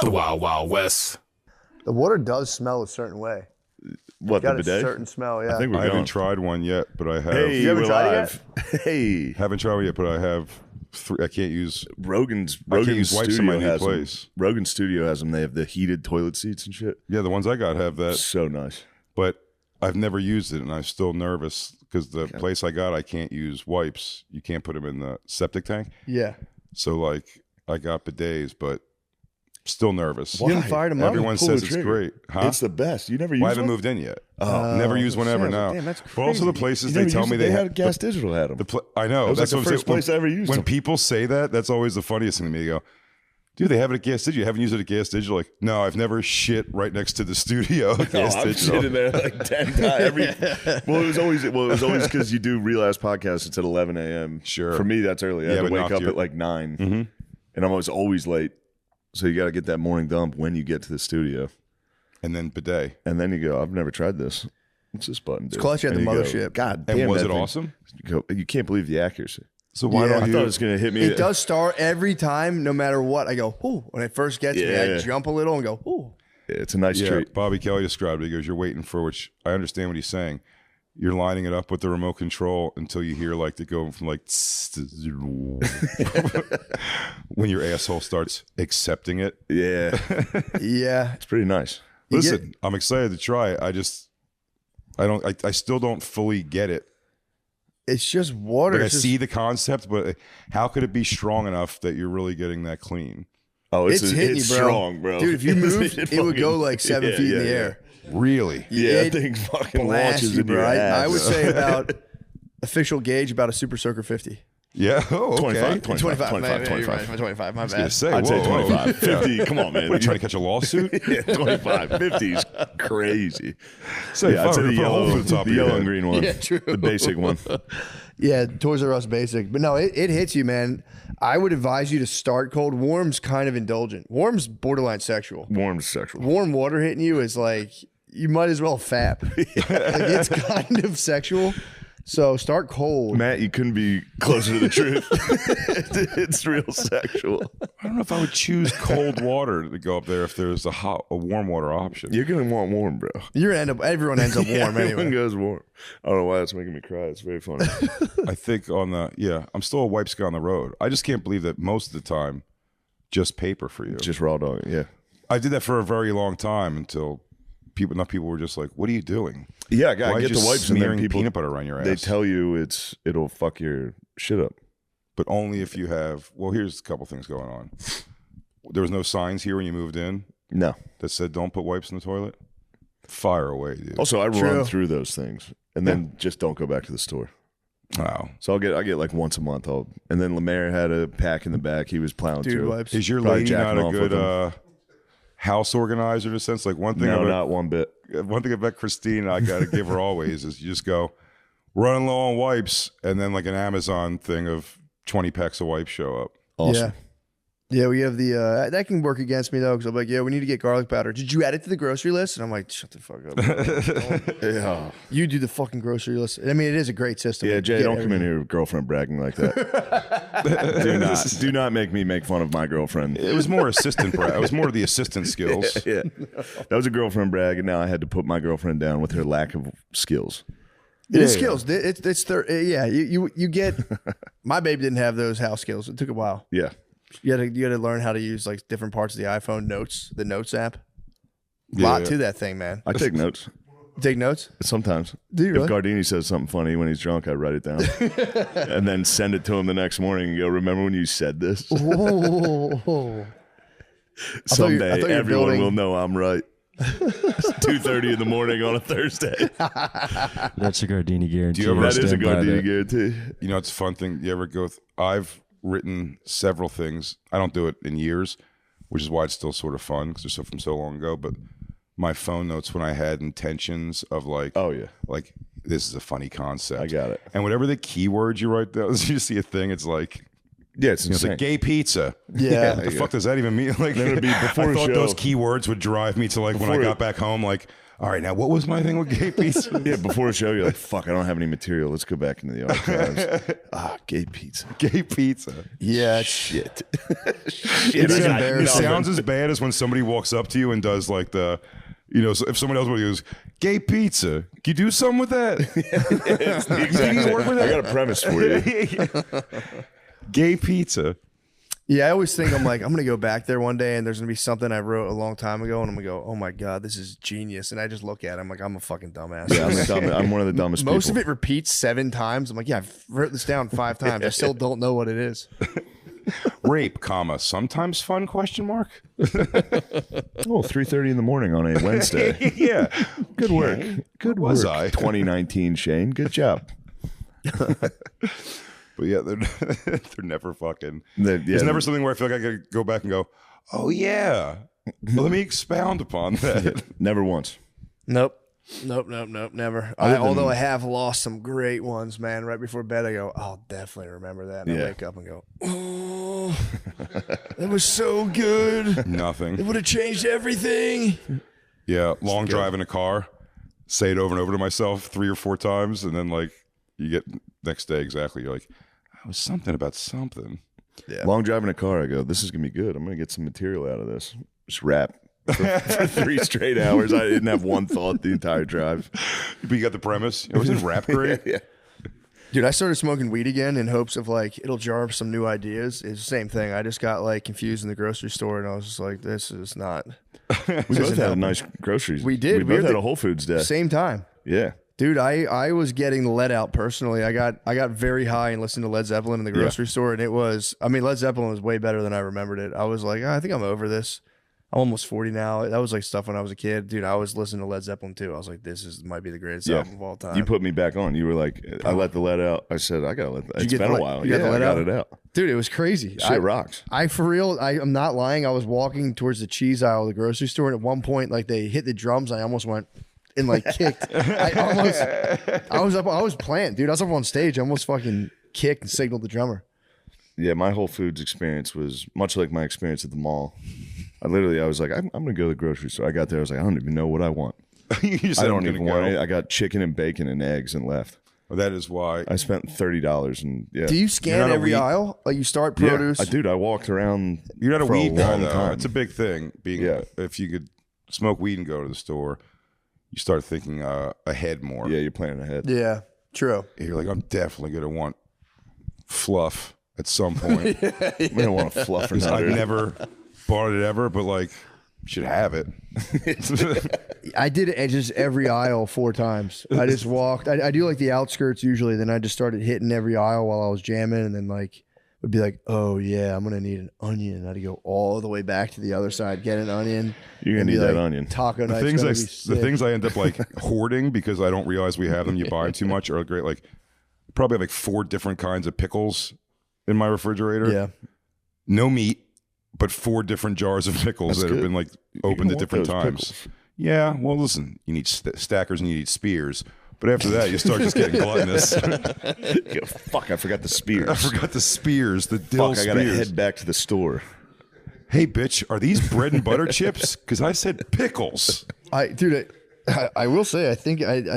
The Wild Wild West. The water does smell a certain way. What, Got the a bidet? certain smell, yeah. I think I haven't tried one yet, but I have. Hey, You haven't we're tried it live. Hey, Haven't tried one yet, but I have. I can't use. Rogan's use wipes in my studio new has them. place. Rogan's studio has them. They have the heated toilet seats and shit. Yeah, the ones I got have that, So nice. but I've never used it, and I'm still nervous because the place I got, I can't use wipes. You can't put them in the septic tank. Yeah. So like, I got bidets, but still nervous. You haven't fired them up? Everyone Pull says the it's trigger. great. Huh? It's the best. You never used Well, I haven't one? moved in yet. Never used one ever now. Damn, that's But also the crazy. places You they never tell used me it? they had have Gas Digital had them. I know. That was That's like the what I'm first saying. place I ever used When them. people say that, that's always the funniest thing to me. They go, dude, they have it at Gas Digital. You haven't used it at Gas Digital? Like, no, I've never shit right next to the studio at Gas I've Digital. sitting there like 10 times. Well, it was always because you do Real Ass Podcast. It's at 11 a.m. Sure. For me, that's early. I Yeah, have to but wake not up your- at like 9. Mhm. And I'm always late. So you got to get that morning dump when you get to the studio. And then bidet. And then you go, I've never tried this. What's this button do? It's clutch at And the you go, mothership. God And damn, was that it thing- awesome? You can't believe the accuracy. So why Yeah. don't I you? thought it was going to hit me. It does start every time, no matter what. I go, ooh. When it first gets me, Yeah. I jump a little and go, ooh. It's a nice Yeah, treat. Bobby Kelly described it. He goes, you're waiting for, which I understand what he's saying. You're lining it up with the remote control until you hear like the going from like when your asshole starts accepting it. Yeah. Yeah. It's pretty nice. Listen, I'm excited to try it. I still don't fully get it. It's just water. Like I It's just- see the concept, but how could it be strong enough that you're really getting that clean? Oh, It's hitting you, bro. strong, bro. Dude, if you moved, it would go like 7 feet in the air. Really? Yeah, It that thing fucking Blast launches you, into bro. your ass. I would say about official gauge, about a Super Soaker 50. Yeah. Oh, okay. 25. 25, my I bad. say, I'd say whoa, 25. 50, come on, man. What, are you trying to catch a lawsuit? Yeah, 25. 50 is crazy. Say, Yeah, I'd say fine, the put a hole yellow, through the top of the your yellow head. and green one. Yeah, true. The basic one. Yeah, Toys R Us basic. But no, it hits you, man. I would advise you to start cold. Warm's kind of indulgent. Warm's borderline sexual. Warm sexual. Warm water hitting you is like, you might as well fap. Like, it's kind of sexual. So start cold. Matt, you couldn't be closer to the truth. It's real sexual. I don't know if I would choose cold water to go up there if there's a warm water option. You're going to want warm, bro. Everyone ends up warm Everyone anyway. goes warm. I don't know why that's making me cry. It's very funny. I think I'm still a wipes guy on the road. I just can't believe that most of the time, just paper for you. Just raw dog, yeah. I did that for a very long time until enough people were just like, "What are you doing? Yeah, Why I are you get the just wipes and then smearing people, peanut butter around your ass?" they tell you it'll fuck your shit up. But only if you have. Well, here's a couple things going on. There was no signs here when you moved in No. that said don't put wipes in the toilet. Fire away, dude. Also, I True. run through those things and then just don't go back to the store. Wow. So I get like once a month. And then Lemaire had a pack in the back. He was plowing Dude through. wipes. Is your Probably lady not jacking a off good with them. house organizer in a sense? Like one thing No, about not one bit. Christine, I got to give her always is you just go running low on wipes, and then like an Amazon thing of 20 packs of wipes show up. Awesome. Yeah, we have the that can work against me though, because I'm like, yeah, we need to get garlic powder. Did you add it to the grocery list? And I'm like, shut the fuck up. Bro. Yeah. You do the fucking grocery list. I mean, it is a great system. Yeah, You Jay, get don't come in everything. here with girlfriend bragging like that. do not make me make fun of my girlfriend. It was more assistant brag. It was more of the assistant skills. Yeah, that was a girlfriend brag, and now I had to put my girlfriend down with her lack of skills. It is skills. Yeah, you get. My baby didn't have those house skills. It took a while. Yeah, You had to learn how to use like different parts of the iPhone the Notes app. Yeah. Lot to that thing, man. I take notes Take notes. sometimes. Do you really? If Gardini says something funny when he's drunk, I write it down and then send it to him the next morning and go, "Remember when you said this?" Oh. Someday I thought you were everyone building- will know I'm right. It's 2:30 in the morning on a Thursday. That's a Gardini guarantee. Do you ever- That is a Stand by Gardini that. guarantee. You know, it's a fun thing. You ever go? I've written several things. I don't do it in years, which is why it's still sort of fun because they're so from so long ago. But my phone notes when I had intentions of like, Oh yeah, like this is a funny concept. I got it. And whatever the keywords you write down, you see a thing. It's like Yeah, it's It's insane. like gay pizza. Yeah. What the fuck does that even mean? Like, Then it'd be before I a thought show. those keywords would drive me to like when I Before- got back home. Like, all right, now what was my thing with gay pizza? Yeah, before a show, you're like, fuck, I don't have any material. Let's go back into the archives. Gay pizza. Gay pizza. Yeah. Shit. It is It embarrassing. sounds as bad as when somebody walks up to you and does like the, you know, so if someone else goes, gay pizza, can you do something with that? Exactly. work with I that? got a premise for you. Gay pizza. Yeah, I always think I'm going to go back there one day and there's going to be something I wrote a long time ago and I'm going to go, oh my God, this is genius. And I just look at it, I'm like, I'm a fucking dumbass. Yeah, I'm one of the dumbest Most people. of it repeats 7 times. I'm like, yeah, I've written this down 5 times. I still don't know what it is. Rape, comma, sometimes fun, question mark? Oh, 3:30 in the morning on a Wednesday. Yeah. Good work. Good work. Was I? 2019, Shane. Good job. But yeah, they're never fucking. Yeah, There's never something where I feel like I could go back and go, oh yeah, well, let me expound upon that. never once. Nope, never. Although I have lost some great ones, man. Right before bed, I go, I'll definitely remember that. And I Yeah. wake up and go, oh, that was so good. It Nothing. would have changed everything. Yeah, long drive in a car, say it over and over to myself 3 or 4 times, and then like you get next day exactly. You're like, that was something about something. Yeah. Long drive in a car, I go, this is going to be good. I'm going to get some material out of this. Just rap for 3 straight hours. I didn't have one thought the entire drive. But you got the premise. It was in rap great. Yeah. Dude, I started smoking weed again in hopes of like it'll jar up some new ideas. It's the same thing. I just got like confused in the grocery store and I was just like, this is not. We both had a nice groceries. We did. We We both had had the a Whole Foods day. Same time. Yeah. Dude, I was getting let out personally. I got very high and listened to Led Zeppelin in the grocery store, and it was, I mean, Led Zeppelin was way better than I remembered it. I was like, I think I'm over this. I'm almost 40 now. That was like stuff when I was a kid. Dude, I was listening to Led Zeppelin too. I was like, might be the greatest album of all time. You put me back on. You were like, I let the lead out. I said, I got to let that. It's get been the a let- while. you got Yeah, the I let got out? it out. Dude, it was crazy. Shit rocks. I for real, I'm not lying. I was walking towards the cheese aisle of the grocery store, and at one point, like they hit the drums. I almost went and like kicked. I was playing, dude. I was up on stage. I almost fucking kicked and signaled the drummer. Yeah, my Whole Foods experience was much like my experience at the mall. I was like, I'm going to go to the grocery store. I got there. I was like, I don't even know what I want. You said I I'm don't gonna even go. want it. I got chicken and bacon and eggs and left. Well, that is why. I spent $30 and yeah. Do you You're scan not a every weed- aisle? Like you start Yeah, produce? I walked around. You're not a for weed guy, long though. time. It's a big thing. Being, Yeah. if you could smoke weed and go to the store, you start thinking ahead more. Yeah, you're planning ahead. Yeah, true. You're like, I'm definitely gonna want fluff at some point. I don't want to fluff I've another. never bought it ever, but like, should have it. I did it at just every aisle 4 times. I just walked. I do like the outskirts usually. Then I just started hitting every aisle while I was jamming, and then like would be like, oh yeah, I'm gonna need an onion. I had to go all the way back to the other side, get an onion. You're gonna and be need that like, onion. Taco The night's things gonna I be the sick. things I end up like hoarding because I don't realize we have them. You buy too much are great. Like probably have like 4 different kinds of pickles in my refrigerator. Yeah. No meat, but 4 different jars of pickles That's that have good. been like You opened at want different those times. pickles. Yeah, well, listen, you need stackers and you need spears, but after that, you start just getting gluttonous. Go, fuck, I forgot the spears. I forgot the spears, the dill Fuck, I gotta spears. head back to the store. Hey, bitch, are these bread and butter chips? Because I said pickles. Dude, I will say, I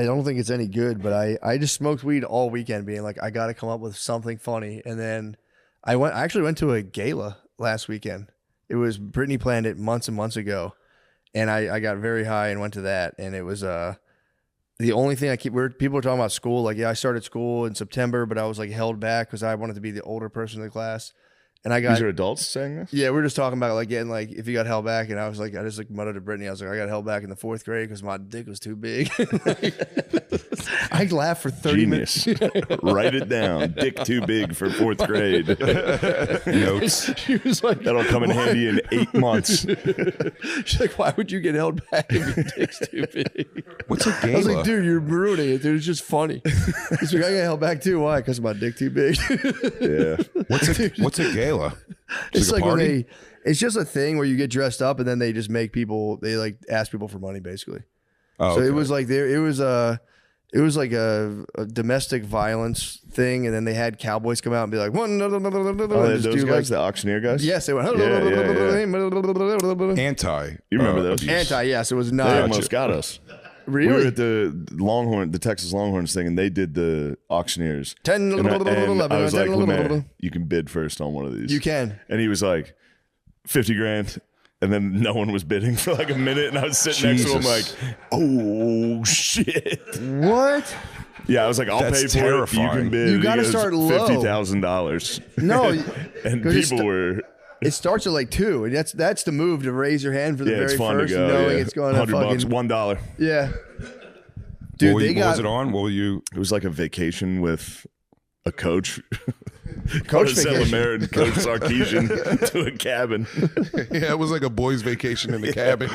don't think it's any good, but I just smoked weed all weekend being like, I got to come up with something funny. And then I actually went to a gala last weekend. It was, Brittany planned it months and months ago. And I got very high and went to that. And it was, the only thing people were talking about school. Like, yeah, I started school in September, but I was like held back because I wanted to be the older person in the class. And I got, These are adults saying this? yeah, we were just talking about like getting like if you got held back, and I was like, I just like muttered to Brittany, I was like, I got held back in the 4th grade because my dick was too big. I laughed for 30 minutes. Genius. Write it down. Dick too big for 4th grade. Notes. She was like, That'll come in handy in 8 months. she's like, why would you get held back if your dick's too big? What's a gala? I was like, dude, you're ruining it, dude. It's just funny. He's like, I got held back too. Why? Because my dick too big. Yeah. What's a gala? It's like like a when party? it's just a thing where you get dressed up and then they just make people, they like ask people for money basically. Oh, So it okay. was like it It was like a domestic violence thing, and then they had cowboys come out and be like, Oh, those guys, the auctioneer guys? yes, they went, Anti. You remember those? anti, yes, it was They not. almost got us. Really? We were at the Texas Longhorns thing, and they did the auctioneers. 10, And I was 10, like, Lemaire, you can bid first on one of these. You can. And he was like, 50 grand. And then no one was bidding for like a minute, and I was sitting next to him like, oh shit. What? Yeah, I was like, I'll That's pay for terrifying. it. You can bid. You gotta He goes, start low. $50,000. No. And 'cause it's people were. It starts at like 2, and that's the move, to raise your hand for the Yeah, it's very fun first, to go. knowing Yeah. it's going to $100, fucking $1. yeah. Dude, What they got was it on? What were you? It was like a vacation with a coach. Coach Sent vacation. Lemaire and Coach Sarkeesian to a cabin. Yeah, it was like a boys' vacation in the cabin.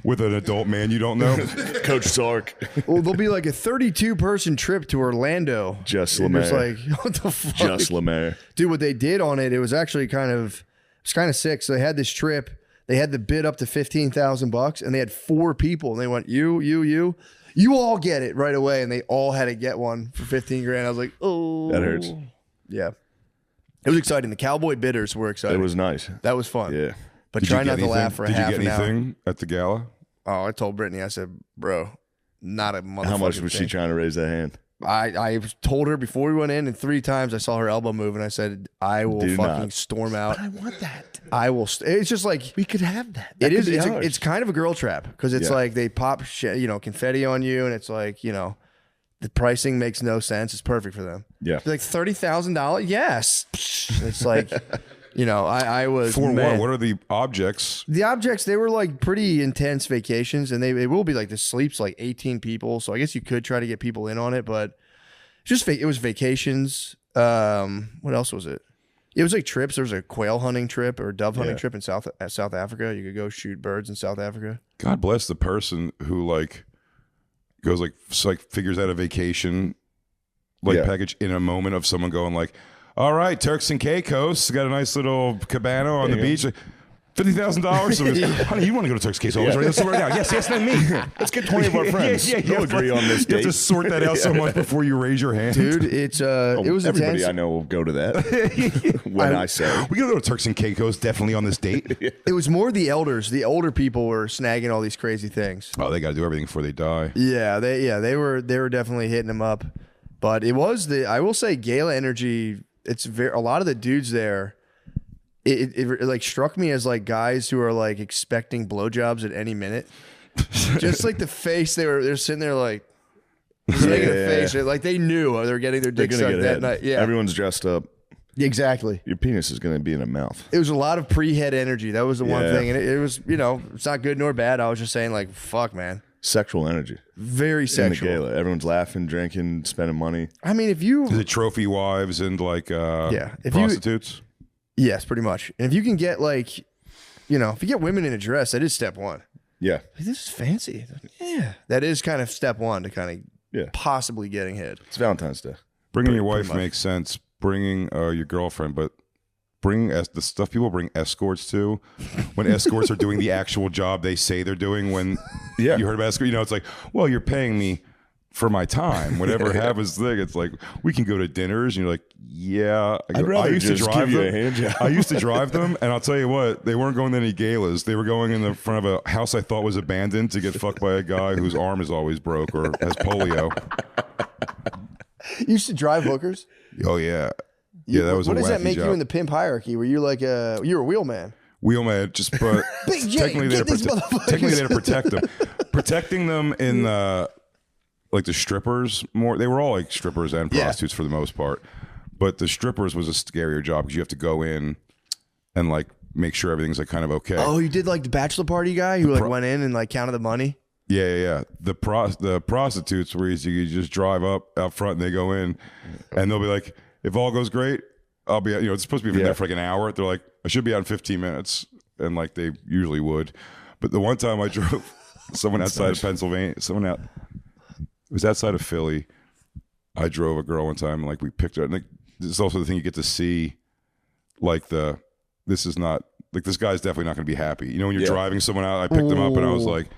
With an adult man you don't know? Coach Sark. Well, there'll be like a 32-person trip to Orlando. Just And it's Lemaire. like, what the fuck? Just Lemaire. Dude, what they did on it, it was actually kind of sick. So they had this trip. They had the bid up to $15,000, and they had 4 people, and they went, you all get it right away, and they all had to get one for 15 grand. I was like, oh, That hurts. Yeah, it was exciting. The cowboy bidders were exciting. It was nice. That was fun. Yeah. But Did you try get not to anything? laugh for a Did half you an get hour. anything at the gala? Oh, I told Brittany, I said, bro, not a motherfucking How much was she thing. trying to raise that hand? I told her before we went in, and 3 times I saw her elbow move, and I said, I will Do fucking not. storm out. I want that. I will. It's just like We could have that. it is. could be It's, ours. it's kind of a girl trap because it's Yeah. like they pop confetti on you, and it's like the pricing makes no sense. It's perfect for them. Yeah. They're like $30,000. Yes. It's like I was For man. what? What are the objects? The objects, they were like pretty intense vacations, and they will be like this sleeps like 18 people. So I guess you could try to get people in on it, but it was vacations. What else was it? It was like trips. There was a quail hunting trip or dove hunting trip in South Africa. You could go shoot birds in South Africa. God bless the person who goes figures out a vacation Yeah. package in a moment of someone going like, all right, Turks and Caicos got a nice little cabana on the There you beach. $50,000. So he goes, honey, you want to go to Turks and Caicos right? Let's do it right now. Yes, then me. Let's get 20 of our friends. you We'll have to- agree on this You have date. to sort that out so much before you raise your hand. Dude, it was Everybody intense. I know will go to that when I say. We gotta go to Turks and Caicos definitely on this date. It was more the elders. The older people were snagging all these crazy things. Oh, they got to do everything before they die. Yeah, they were definitely hitting them up. But it was I will say, gala energy. It's a lot of the dudes there. It like struck me as like guys who are like expecting blowjobs at any minute. Just like the face they're sitting there like just making a face like they knew they were getting their They're dick going sucked to get that hit. night. Yeah, Everyone's dressed up. exactly. Your penis is going to be in a mouth. It was a lot of pre-head energy. That was the one Yeah. thing, and it was it's not good nor bad. I was just saying like fuck, man, Sexual energy. very In the sexual. gala. Everyone's laughing, drinking, spending money. I mean, if you Is it trophy wives and if you- prostitutes? yes, pretty much, and if you can get like if you get women in a dress, that is step one. Yeah. Like, this is fancy. Yeah, that is kind of step one to kind of Yeah. possibly getting hit. It's Valentine's Day. Bringing your wife makes sense. Bringing your girlfriend, but bring the stuff people bring escorts to when escorts are doing the actual job they say they're doing. When Yeah. you heard about escort, it's like, well, you're paying me for my time. Whatever happens, thing. It's like we can go to dinners, and you're like, yeah. I'd rather just give you a hand job. I used to drive them, and I'll tell you what, they weren't going to any galas. They were going in the front of a house I thought was abandoned to get fucked by a guy whose arm is always broke or has polio. You used to drive hookers. Oh yeah, yeah. That was What a does that wacky make job. you in the pimp hierarchy? Were you like you're a wheelman? Wheelman, just but Big Jay, technically get these motherfuckers. technically they had to protect them. Protecting them in like the strippers more. They were all like strippers and Yeah. prostitutes for the most part, but the strippers was a scarier job because you have to go in and like make sure everything's like kind of okay. Oh, you did like the bachelor party guy who like went in and like counted the money. Yeah. The prostitutes where you just drive up out front and they go in and they'll be like, if all goes great, I'll be, it's supposed to be there for like an hour. They're like, I should be out in 15 minutes. And like they usually would. But the one time I drove someone outside of Pennsylvania, it was outside of Philly. I drove a girl one time and like we picked her. And like, this is also the thing you get to see, like this is not, like this guy's definitely not going to be happy. When you're driving someone out, I picked them up and I was like,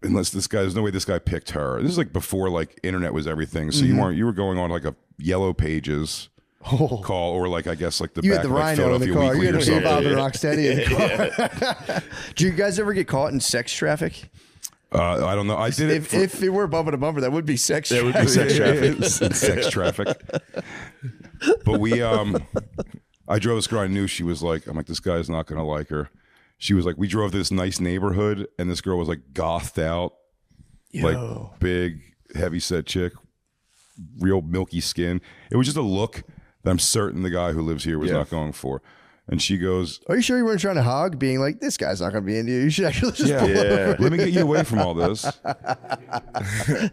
unless there's no way this guy picked her. This is like before like internet was everything. So you were going on like a Yellow Pages call, or like I guess like the You back had the of like Rhino in the Philadelphia car. Weekly You or had something. Bob and Rocksteady in the car. Do you guys ever get caught in sex traffic? I don't know. I did it. If it were bumper to bumper, that would be sex That traffic. would be sex traffic. Sex traffic. But I drove this girl. I knew she was like, I'm like, this guy's not gonna like her. She was like, we drove to this nice neighborhood, and this girl was like gothed out, like big, heavy set chick, real milky skin. It was just a look that I'm certain the guy who lives here was not going for. And she goes, Are you sure you weren't trying to hog, being like, this guy's not going to be into you? You should actually just pull over. let me get you away from all this. Yeah,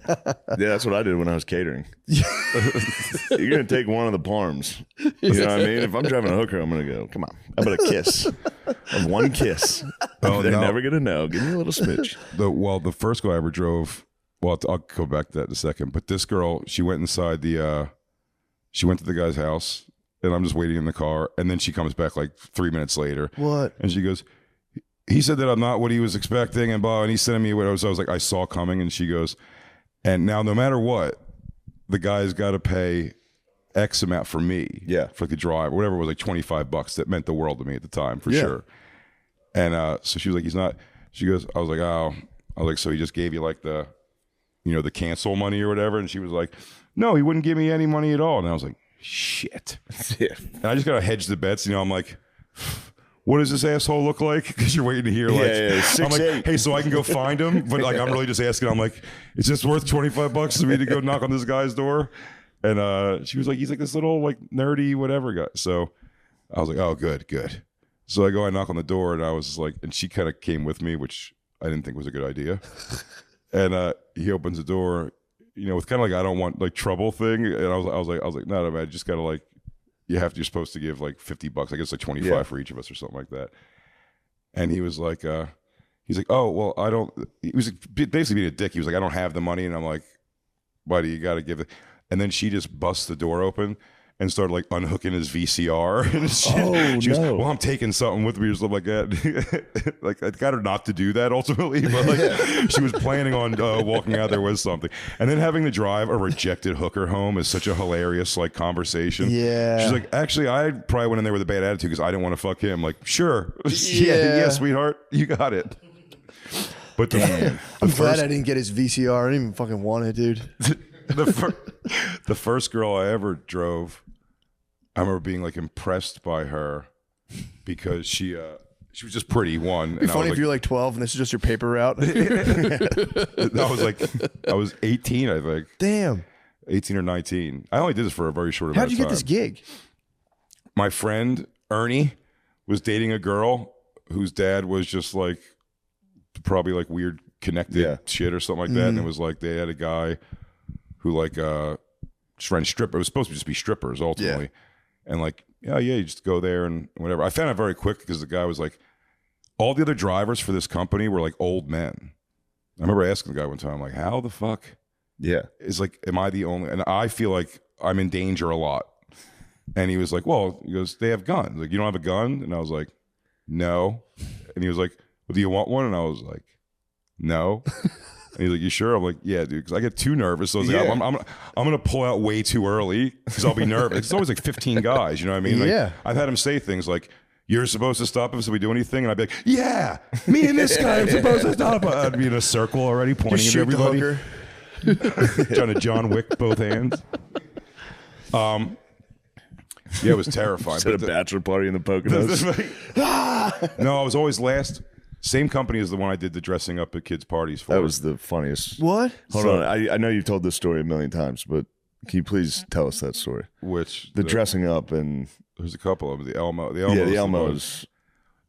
that's what I did when I was catering. You're going to take one of the parms. You know what I mean? If I'm driving a hooker, I'm going to go, come on, how about a kiss? One kiss. Oh, They're no. never going to know. Give me a little smidge. The first girl I ever drove, well, I'll go back to that in a second. But this girl, she went inside she went to the guy's house, and I'm just waiting in the car. And then she comes back like 3 minutes later. What? And she goes, he said that I'm not what he was expecting, and blah. And he's sending me what I was like, I saw coming. And she goes, and now no matter what, the guy's got to pay X amount for me. Yeah. For like the drive, or whatever it was, like $25. That meant the world to me at the time, for sure. And so she was like, he's not. She goes, I was like, oh. I was like, so he just gave you like the, the cancel money or whatever? And she was like, no, he wouldn't give me any money at all. And I was like, shit. Yeah. And I just gotta hedge the bets. I'm like, what does this asshole look like? Because you're waiting to hear like, I'm like, 6'8". hey, so I can go find him. But like, I'm really just asking. I'm like, is this worth $25 for me to go knock on this guy's door? And she was like, he's like this little like nerdy whatever guy. So I was like, oh, good. So I knock on the door, and I was like, and she kind of came with me, which I didn't think was a good idea. And he opens the door, with kind of like, I don't want like trouble thing. And I was like, no, man, I just gotta like, you're supposed to give like $50. I guess like 25 for each of us or something like that. And he was like, he's like, oh, well, I don't, he was basically being a dick. He was like, I don't have the money. And I'm like, why do you got to give it? And then she just busts the door open and started like unhooking his VCR and shit. She goes, well, I'm taking something with me or something like that. Like, I got her not to do that ultimately, but like she was planning on walking out there with something. And then having to drive a rejected hooker home is such a hilarious like conversation. Yeah. She's like, actually, I probably went in there with a bad attitude because I didn't want to fuck him. Like, sure. Yeah, sweetheart, you got it. But I'm glad I didn't get his VCR. I didn't even fucking want it, dude. The first girl I ever drove, I remember being like impressed by her because she was just pretty. One, It'd be funny if you're like 12 and this is just your paper route. I was 18, I think. Damn. 18 or 19. I only did this for a very short amount of time. How'd you get this gig? My friend Ernie was dating a girl whose dad was just like probably like weird connected shit or something like that. And it was like they had a guy who like just ran stripper. It was supposed to just be strippers ultimately. And like, you just go there and whatever. I found out very quick because the guy was like, all the other drivers for this company were like old men. I remember asking the guy one time, like, how the fuck? Yeah. Is like, am I the only? And I feel like I'm in danger a lot. And he was like, well, he goes, they have guns. Like, you don't have a gun? And I was like, no. And he was like, well, do you want one? And I was like, no. And he's like, you sure? I'm like, yeah, dude, because I get too nervous. So I was like, I'm going to pull out way too early because I'll be nervous. It's always like 15 guys, you know what I mean? Like, I've had him say things like, you're supposed to stop us if we do anything. And I'd be like, yeah, me and this guy are supposed to stop. I'd be in a circle already pointing at everybody. Trying to John Wick both hands. Yeah, it was terrifying. At a bachelor party in the Poconos. No, I was always last. Same company as the one I did the dressing up at kids' parties for. That was the funniest. What? Hold on. I know you've told this story a million times, but can you please tell us that story? Which? The dressing up and... There's a couple of them. The Elmo. The Elmos.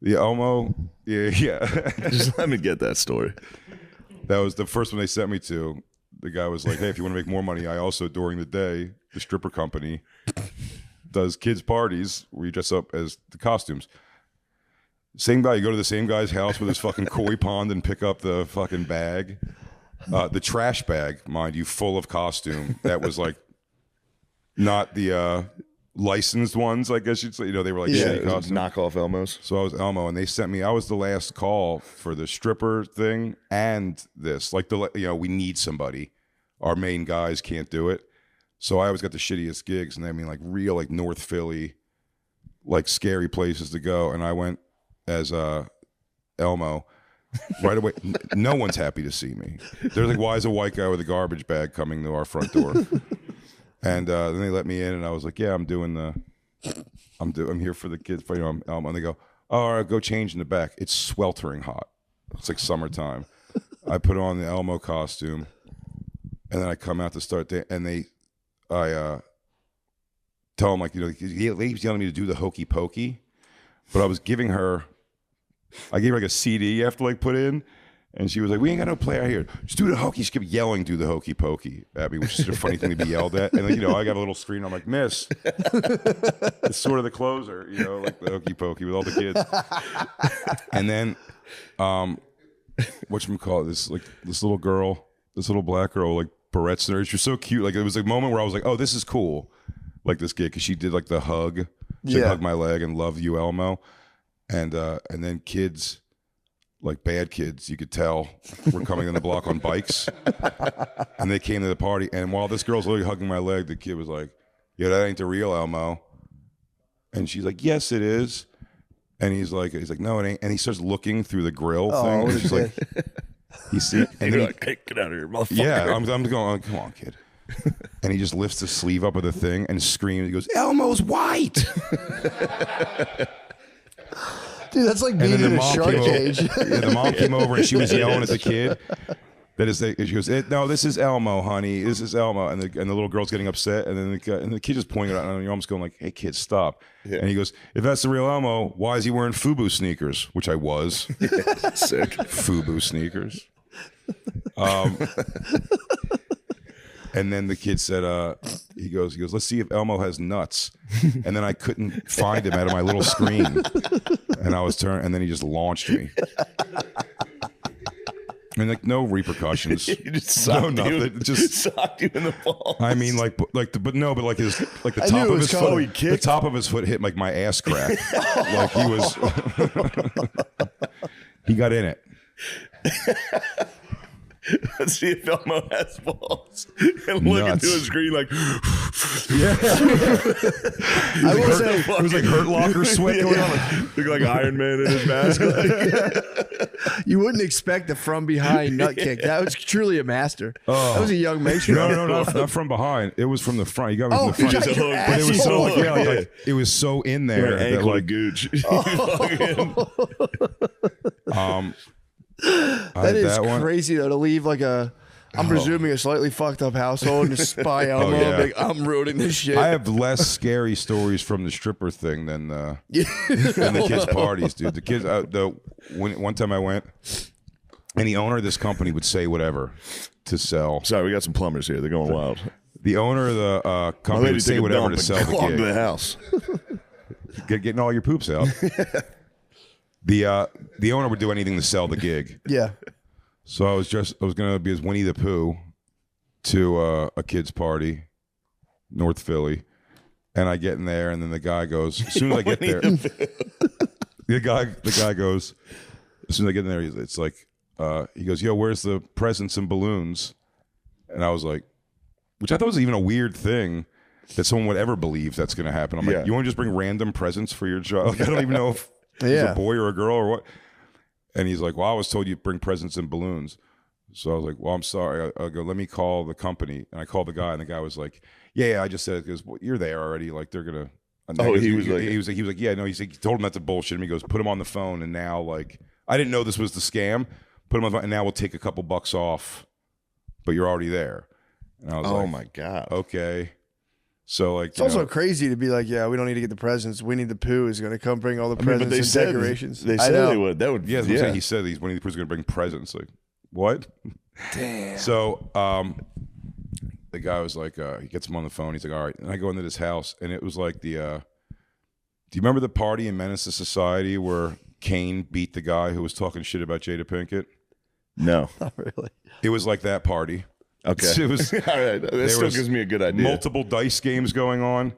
The Elmo. Yeah. Just let me get that story. That was the first one they sent me to. The guy was like, hey, if you want to make more money, I also, during the day, the stripper company does kids' parties where you dress up as the costumes. Same guy, you go to the same guy's house with his fucking koi pond and pick up the fucking bag. The trash bag, mind you, full of costume. That was like not the licensed ones, I guess you'd say. They were like shitty costumes. Knockoff Elmos. So I was Elmo, and they sent me. I was the last call for the stripper thing and this. Like we need somebody. Our main guys can't do it. So I always got the shittiest gigs, and I mean like real like North Philly, like scary places to go. And I went as Elmo. Right away, no one's happy to see me. They're like, "Why is a white guy with a garbage bag coming to our front door?" And then they let me in, and I was like, "Yeah, I'm here for the kids. I'm Elmo." And they go, "Oh, all right, go change in the back. It's sweltering hot. It's like summertime." I put on the Elmo costume, and then I come out to start and I tell them like, he's telling me to do the hokey pokey, but I was giving her. I gave her like a CD you have to like put in, and she was like, "We ain't got no player here. Just do the hokey." She kept yelling, "Do the hokey pokey" at me, which is a funny thing to be yelled at. And then, I got a little screen. I'm like, "Miss," it's sort of the closer, like the hokey pokey with all the kids. And then, whatchamacallit, this little girl, this little black girl, like barrettes in her. She was so cute. Like it was a moment where I was like, "Oh, this is cool." Like this kid, because she did like the hug. She hugged my leg and "Love you, Elmo." And then kids, like bad kids, you could tell, were coming in the block on bikes. And they came to the party. And while this girl's literally hugging my leg, the kid was like, "Yeah, that ain't the real Elmo." And she's like, "Yes, it is." And he's like, "No, it ain't." And he starts looking through the grill thing. And she's like, "You see?" And then like, "Hey, get out of here, motherfucker." Yeah, I'm going, "Come on, kid." And he just lifts the sleeve up of the thing and screams. He goes, "Elmo's white." Dude, that's like being in a shark cage. The mom came over and she was yelling at the kid. She goes, "No, this is Elmo, honey. This is Elmo." And the little girl's getting upset, and then the kid just pointing it out, and you're almost going like, "Hey, kid, stop!" Yeah. And he goes, "If that's the real Elmo, why is he wearing FUBU sneakers?" Which I was. Sick. FUBU sneakers. And then the kid said, he goes, "Let's see if Elmo has nuts." And then I couldn't find him out of my little screen. And I was turning, and then he just launched me. And like no repercussions. He just socked just socked you in the balls. I mean, like his the I top knew it of was his coming. foot. The top of his foot hit like my ass crack. Like he was. He got in it. Let's see if Elmo has balls. And look into his screen like, yeah. I will say, it was like Hurt Locker sweat going on. Look like Iron Man in his mask. you wouldn't expect a from behind nut kick. That was truly a master. That was a young matron. No, not from behind. It was from the front. You got me from the front. got your But it was so asshole. like it was so in there that ankle like gooch. That is crazy though, to leave like I'm presuming a slightly fucked up household and just spy Elmo. yeah. Like, I'm ruining this shit. I have less scary stories from the stripper thing than the kids' parties, dude. The kids, one time I went, and the owner of this company would say whatever to sell. Sorry, we got some plumbers here. They're going wild. The owner of the company would say whatever to sell the gig. To the house. Getting all your poops out. The owner would do anything to sell the gig. Yeah. So I was gonna be as Winnie the Pooh to a kid's party, North Philly, and I get in there, and then the guy goes, as soon as I get there, the guy goes, as soon as I get in there, it's like, he goes, "Yo, where's the presents and balloons?" And I was like, which I thought was even a weird thing that someone would ever believe that's going to happen. I'm like, "You want to just bring random presents for your child?" Like, I don't even know if it's a boy or a girl or what. And he's like, "Well, I was told you bring presents and balloons." So I was like, "Well, I'm sorry." I go, "Let me call the company." And I called the guy, and the guy was like, "Yeah, I just said it because you're there already. Like they're gonna." He was like, "Yeah, no." He told him that's a bullshit. And he goes, "Put him on the phone." And now, like, I didn't know this was the scam. Put him on the phone, and now we'll take a couple bucks off, but you're already there. And I was like, "Oh my god, okay." So like, it's also crazy to be like, "Yeah, we don't need to get the presents. Winnie the Pooh is going to come bring all the presents and decorations." They said they would. That would. Yeah, he said Winnie the Pooh's going to bring presents. Like, what? Damn. So the guy was like, he gets him on the phone. He's like, "All right." And I go into this house, and it was like do you remember the party in Menace to Society where Kane beat the guy who was talking shit about Jada Pinkett? No, Not really. It was like that party. Okay. It was, all right. That still gives me a good idea. Multiple dice games going on.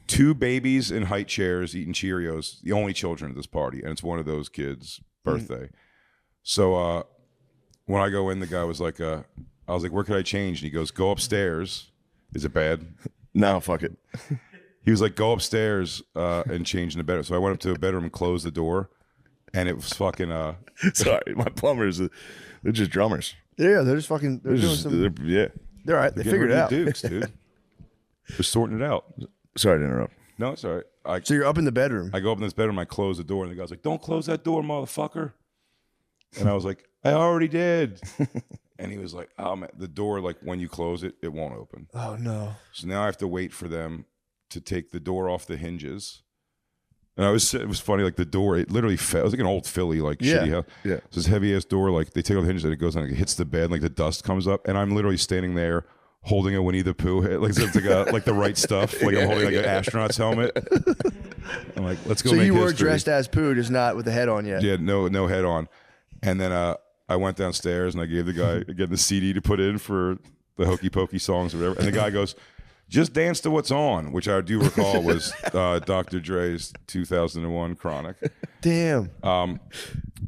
2 babies in high chairs eating Cheerios, the only children at this party, and it's one of those kids' birthday. So when I go in, the guy was like, I was like, where could I change? And he goes, go upstairs. Is it bad? No, fuck it. He was like, go upstairs and change in the bedroom. So I went up to a bedroom and closed the door, and it was fucking. Sorry, my plumbers, they're just drummers. Yeah, they're just fucking. They're doing some. Yeah. They're all right. They figured it out. Dukes, dude. They're sorting it out. Sorry to interrupt. No, it's all right. So you're up in the bedroom. I go up in this bedroom, I close the door, and the guy's like, don't close that door, motherfucker. And I was like, I already did. And he was like, oh, man, the door, like when you close it, it won't open. Oh, no. So now I have to wait for them to take the door off the hinges. And it was funny, like the door, it literally fell. It was like an old Philly, like shitty house. Yeah. So this heavy ass door, like they take off the hinges and it goes on, like, it hits the bed, like the dust comes up. And I'm literally standing there holding a Winnie the Pooh, like it's like the right stuff. Like I'm holding like an astronaut's helmet. I'm like, let's go. So make you were history. dressed as Pooh, just not with the head on yet. Yeah, no head on. And then I went downstairs and I gave the guy again the CD to put in for the Hokey Pokey songs or whatever. And the guy goes, just dance to what's on, which I do recall was Dr. Dre's 2001 Chronic. Damn.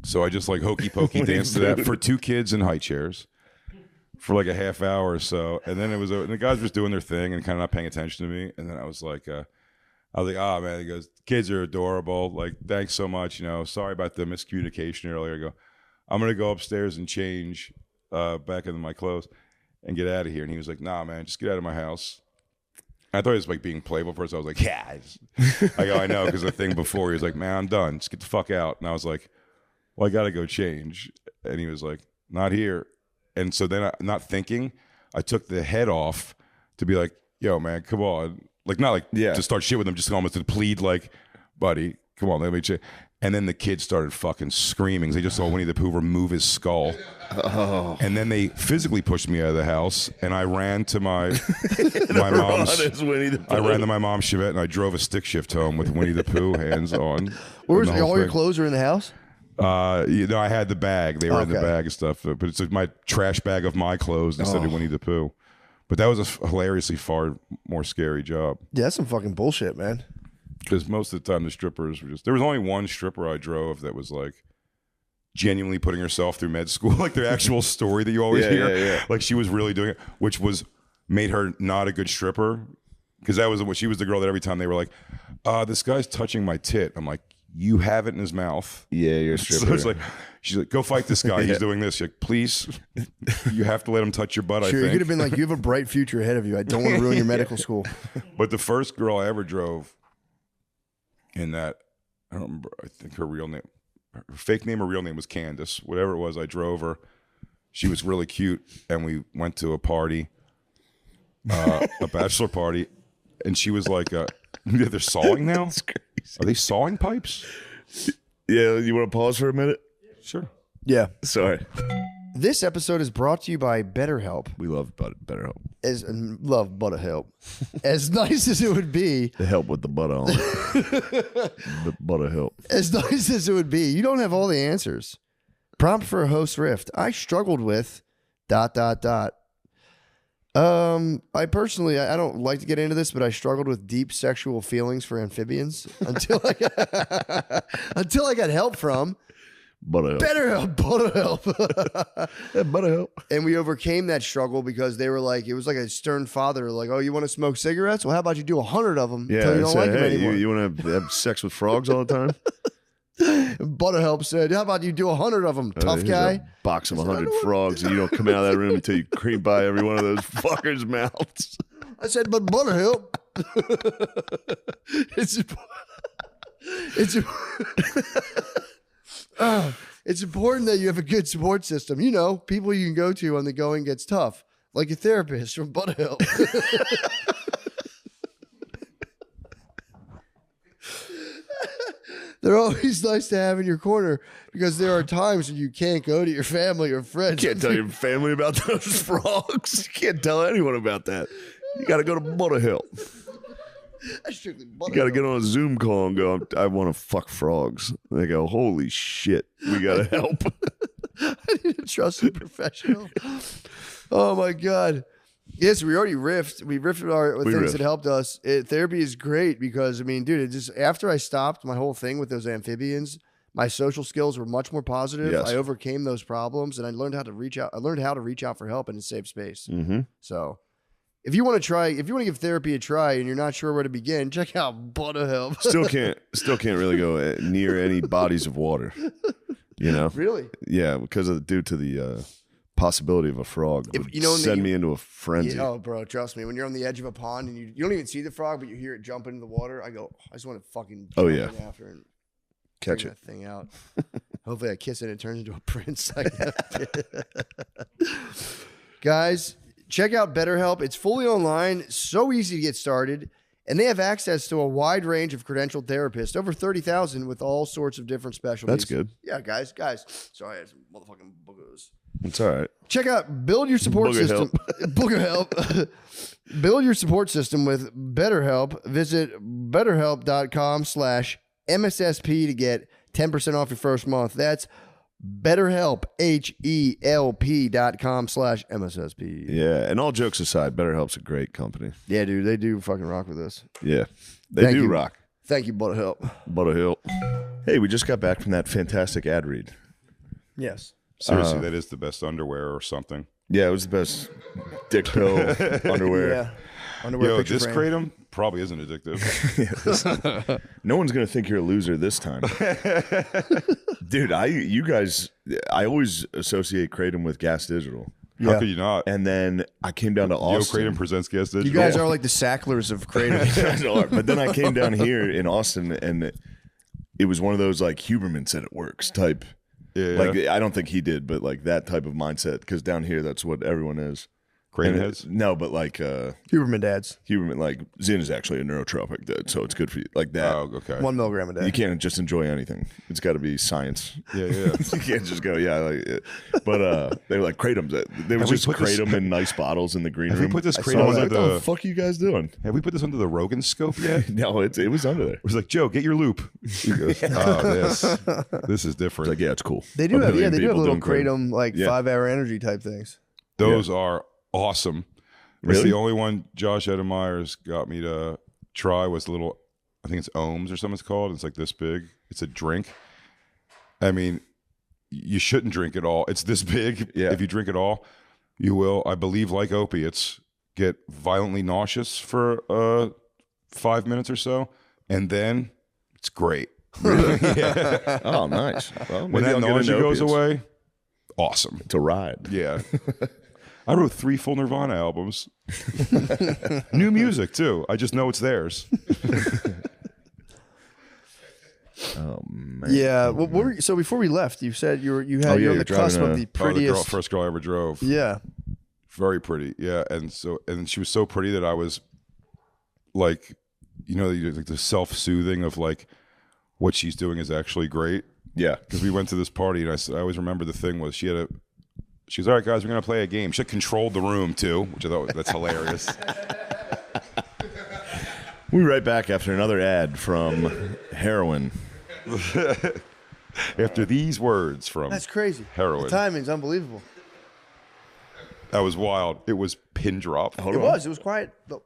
So I just like Hokey Pokey danced to that for 2 kids in high chairs for like a half hour or so. And then and the guys were just doing their thing and kind of not paying attention to me. And then I was like, oh man, he goes, kids are adorable. Like, thanks so much. You know, sorry about the miscommunication earlier. I go, I'm going to go upstairs and change back into my clothes and get out of here. And he was like, nah, man, just get out of my house. I thought he was like being playful first. I was like, yeah. I go, I know, because the thing before, he was like, man, I'm done. Just get the fuck out. And I was like, well, I got to go change. And he was like, not here. And so then, not thinking, I took the head off to be like, yo, man, come on. Like, not like to start shit with him, just almost to plead, like, buddy, come on, let me check. And then the kids started fucking screaming. They just saw Winnie the Pooh remove his skull. Oh. And then they physically pushed me out of the house, and I ran to my mom's. I ran to my mom's Chevette, and I drove a stick shift home with Winnie the Pooh hands on. Where's all your clothes are in the house? I had the bag. They were in the bag and stuff. But it's like my trash bag of my clothes instead of Winnie the Pooh. But that was a hilariously far more scary job. Yeah, that's some fucking bullshit, man. Because most of the time the strippers were just... There was only one stripper I drove that was like genuinely putting herself through med school. Like the actual story that you always hear. Yeah. Like she was really doing it, which made her not a good stripper. Because that was what she was the girl that every time they were like, this guy's touching my tit. I'm like, you have it in his mouth. Yeah, you're a stripper. So it's like, she's like, go fight this guy. He's doing this. She's like, please, you have to let him touch your butt, I think. You could have been like, you have a bright future ahead of you. I don't want to ruin your medical school. But the first girl I ever drove in that, I don't remember, I think her fake name or real name was Candace. Whatever it was, I drove her. She was really cute. And we went to a party, a bachelor party. And she was like, they're sawing now? Are they sawing pipes? Yeah, you want to pause for a minute? Sure. Yeah. Sorry. This episode is brought to you by BetterHelp. We love BetterHelp. Love ButterHelp. As nice as it would be. The help with the butter on it. The ButterHelp. As nice as it would be, you don't have all the answers. Prompt for a host rift. I struggled with ... I personally, I don't like to get into this, but I struggled with deep sexual feelings for amphibians until I got help from BetterHelp. ButterHelp. And we overcame that struggle because they were like, it was like a stern father, like, oh, you want to smoke cigarettes? Well, how about you do 100 of them until you don't like them anymore? You want to have sex with frogs all the time? ButterHelp said, how about you do 100 of them, tough guy? A box of 100 frogs, and you don't come out of that room until you cream by every one of those fuckers' mouths. I said, but ButterHelp. It's important that you have a good support system. You know, people you can go to when the going gets tough, like a therapist from ButterHelp. They're always nice to have in your corner because there are times when you can't go to your family or friends. You can't tell your family about those frogs. You can't tell anyone about that. You got to go to ButterHelp. You got to get on a Zoom call and go, I want to fuck frogs. And they go, holy shit, we got to help. I need a trusted professional. Oh, my God. Yes, we already riffed. We riffed with things riffed. that helped us. Therapy is great because, I mean, dude, it just after I stopped my whole thing with those amphibians, my social skills were much more positive. Yes. I overcame those problems, and I learned how to reach out. I learned how to reach out for help in a safe space. Mm-hmm. So, if you want to give therapy a try, and you're not sure where to begin, check out ButterHelp. Still can't really go near any bodies of water. You know, Really? yeah, because due to the possibility of a frog would send me into a frenzy. Oh, bro, trust me. When you're on the edge of a pond and you don't even see the frog, but you hear it jump into the water, I go, I just want to fucking jump in after and Catch bring it. that thing out. Hopefully I kiss it and it turns into a prince. Guys, check out BetterHelp. It's fully online, so easy to get started, and they have access to a wide range of credentialed therapists, over 30,000 with all sorts of different specialties. That's good. Yeah, guys. Sorry, I had some motherfucking boogers. It's all right. Check out Build Your Support System. BoogerHelp. Build your support system with BetterHelp. Visit betterhelp.com/MSSP to get 10% off your first month. That's BetterHelp, HELP.com/MSSP. Yeah, and all jokes aside, BetterHelp's a great company. Yeah, dude, they do fucking rock with us. Yeah, they Thank do you. rock. Thank you, BetterHelp. Butterhill. Hey, we just got back from that fantastic ad read. Yes. Seriously, that is the best underwear or something. Yeah, it was the best dick pill underwear. Yeah. Underwear Yo, picture this frame. kratom probably isn't addictive. No one's gonna think you're a loser this time, dude. You guys, I always associate kratom with Gas Digital, How could you not? and then I came down to Yo, Austin. kratom presents Gas Digital. You guys are like the Sacklers of Kratom. You guys are. But then I came down here in Austin, and it was one of those like Huberman said it works type. Yeah. Like I don't think he did, but like that type of mindset, because down here that's what everyone is. kratom And heads. no, but like Huberman dads. Huberman, like Zin is actually a neurotropic, dude, so it's good for you. Like that, Oh, okay. 1 milligram a day. you can't just enjoy anything. It's got to be science. Yeah. You can't just go, yeah. Like it. But they were like kratom. There was we just put this- kratom in nice bottles in the green Have room. we put this I kratom was under like, what the? the fuck are you guys doing? Have we put this under the Rogan scope yet? No, it was under there. It was like, Joe, get your loop. He goes, this is different. It's like, yeah, it's cool. They do A have, million they do have people little doing kratom, like Yeah. 5-hour energy type things. Those are awesome. It's Really? the only one Josh Edemeyer's got me to try was the little, I think it's Ohms or something it's called. It's like this big. It's a drink. I mean, you shouldn't drink it all. It's this big. Yeah. If you drink it all, you will, I believe, like opiates, get violently nauseous for 5 minutes or so. And then it's great. Yeah. Oh, nice. Well, When maybe that I'll get nausea into goes opiates. away, awesome. It's a ride. Yeah. I wrote 3 full Nirvana albums. New music, too. I just know it's theirs. Oh man. Yeah. What were, so before we left, you said you're on the you're cusp driving of the Oh, the prettiest. first girl I ever drove. Yeah. Very pretty. Yeah. And she was so pretty that I was like, like the self-soothing of like what she's doing is actually great. Yeah. Because we went to this party and I always remember the thing was she was, all right, guys, we're going to play a game. She controlled the room too, which I thought that's hilarious. We'll be right back after another ad from heroin. After these words from That's crazy. Heroin. The timing's unbelievable. That was wild. It was pin drop. Hold It on. was. It was quiet. But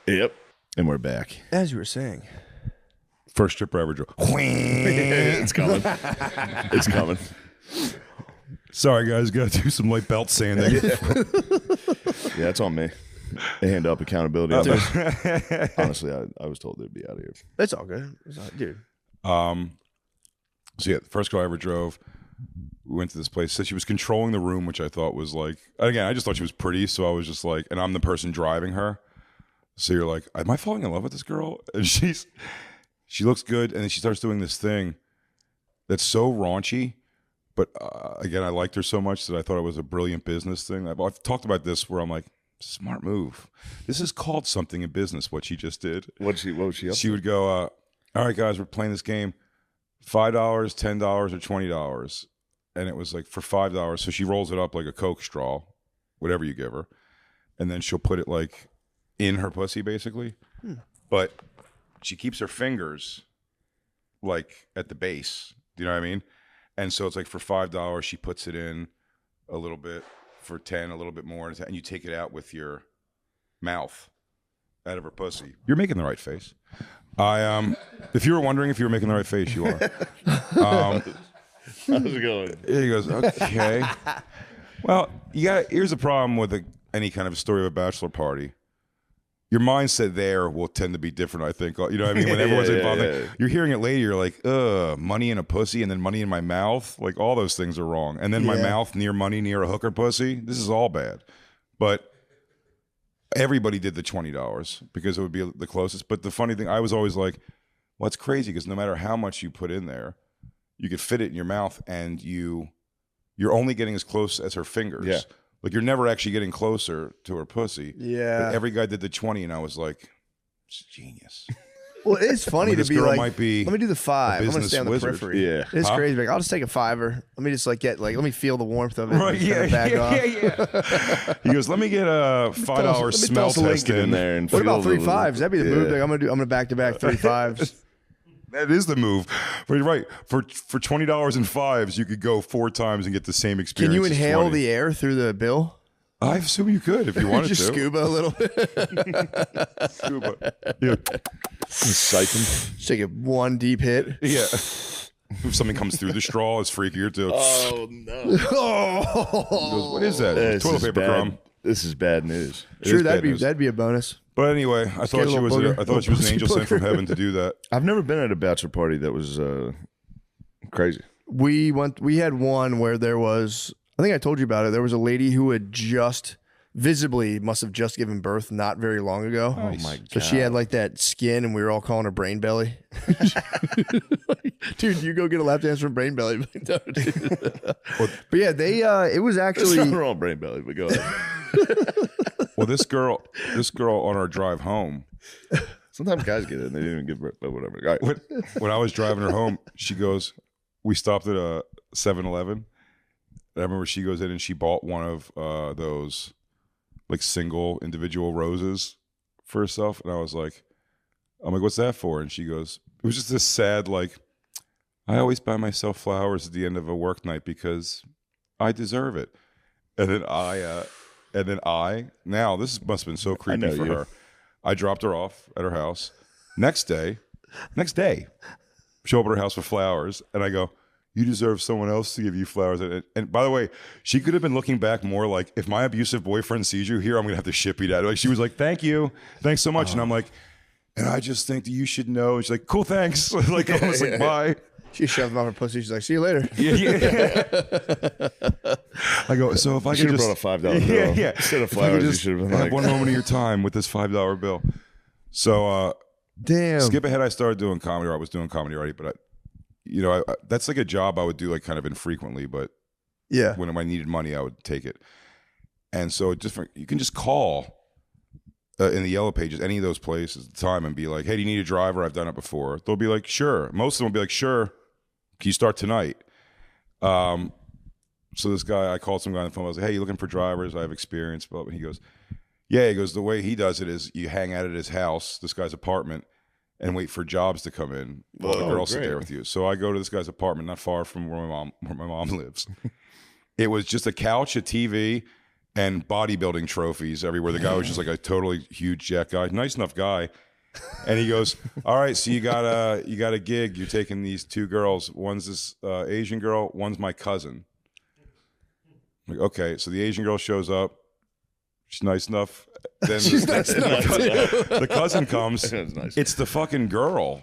Yep. And we're back. as you were saying. First stripper I ever drove. It's coming. It's coming. Sorry, guys, got to do some light belt sanding. Yeah, it's on me. Hand up accountability. Honestly, I was told they'd be out of here. It's all good. It's all, dude. So yeah, the first girl I ever drove, we went to this place. Said she was controlling the room, which I thought was like, again, I just thought she was pretty. So I was just like, and I'm the person driving her. So you're like, am I falling in love with this girl? And she looks good. And then she starts doing this thing that's so raunchy. But again, I liked her so much that I thought it was a brilliant business thing. I've talked about this where I'm like, smart move. This is called something in business, what she just did. What was she up She would go, all right, guys, we're playing this game. $5, $10, or $20. And it was like for $5. So she rolls it up like a Coke straw, whatever you give her. And then she'll put it like in her pussy, basically. But she keeps her fingers like at the base. Do you know what I mean? And so it's like for $5, she puts it in a little bit. for 10, a little bit more, and you take it out with your mouth out of her pussy. You're making the right face. If you were wondering if you were making the right face, you are. How's it going? He goes, okay. Well, here's the problem with any kind of story of a bachelor party. Your mindset there will tend to be different, I think. You know what I mean? When everyone's involved, you're hearing it later, you're like, money in a pussy and then money in my mouth. Like, all those things are wrong. And then my mouth near money near a hooker pussy. This is all bad. But everybody did the $20 because it would be the closest. But the funny thing, I was always like, well, it's crazy because no matter how much you put in there, you could fit it in your mouth and you're only getting as close as her fingers. Yeah. Like, you're never actually getting closer to her pussy. Yeah. But every guy did the 20, and I was like, it's genius. Well, it's funny this to be girl like, might be let me do the 5. I'm going to business stay on the wizard. periphery. Yeah. It's Huh? crazy. Like, I'll just take a $5. Let me just let me feel the warmth of it. Right, and kind of back off. yeah. He goes, let me get a $5 smell toss a test Lincoln in there and What about feel 3 the- 5s? That'd be the move. Like, I'm gonna back to back 3 5s. That is the move. But you're right. For $20 in 5s, you could go 4 times and get the same experience. Can you as inhale 20. the air through the bill? I assume you could if you wanted Just to. scuba a little bit. Scuba. Yeah. Siphon. Just take a one deep hit. Yeah. If something comes through the straw, it's freakier too. Oh no! He goes, what is that? This Toilet is paper bad. crumb. This is bad news. It Sure, is bad that'd news. be a bonus. But anyway, I thought she was an angel sent from heaven to do that. I've never been at a bachelor party that was crazy. We had one where there was, I think I told you about it. There was a lady who had must have just given birth not very long ago. Oh my god! So she had like that skin, and we were all calling her Brain Belly. Dude, you go get a lap dance from Brain Belly. No, dude. But yeah, it was It's actually. not wrong, brain belly, but go ahead. Well, this girl on our drive home, Sometimes guys get it and they didn't even give birth, but whatever. All right. when I was driving her home, she goes, we stopped at a 7-Eleven. I remember she goes in and she bought one of those like single individual roses for herself. And I'm like, what's that for? And she goes, it was just this sad, like, I always buy myself flowers at the end of a work night because I deserve it. And then now this must have been so creepy know for you. her. I dropped her off at her house. Next day, show up at her house with flowers. And I go, you deserve someone else to give you flowers. And by the way, she could have been looking back more like, if my abusive boyfriend sees you here, I'm going to have to ship you that. Like, she was like, thank you. Thanks so much. And I'm like, and I just think that you should know. And she's like, cool, thanks. Like, almost like, bye. She shoved him off her pussy. She's like, see you later. Yeah. I go, so if I should could have just brought a $5 bill. yeah. Instead of If I could flowers, you just should have been have like, one moment of your time with this $5 bill. So Damn. skip ahead. I started doing comedy, or I was doing comedy already, but that's like a job I would do like kind of infrequently, but Yeah. when I needed money, I would take it. And so you can just call in the Yellow Pages, any of those places at the time, and be like, hey, do you need a driver? I've done it before. They'll be like, sure. Most of them will be like, sure. Can you start tonight? So this guy, I called some guy on the phone. I was like, hey, you looking for drivers? I have experience. But he goes, yeah. He goes, the way he does it is you hang out at his house, this guy's apartment, and wait for jobs to come in while the girls sit great. there with you. So I go to this guy's apartment, not far from where my mom lives. It was just a couch, a TV, and bodybuilding trophies everywhere. The guy was just like a totally huge jack guy, nice enough guy. And he goes, all right, so you got a gig. You're taking these 2 girls. One's this Asian girl. One's my cousin. I'm like, okay, so the Asian girl shows up. She's nice enough. Then the cousin comes. That's nice. It's the fucking girl.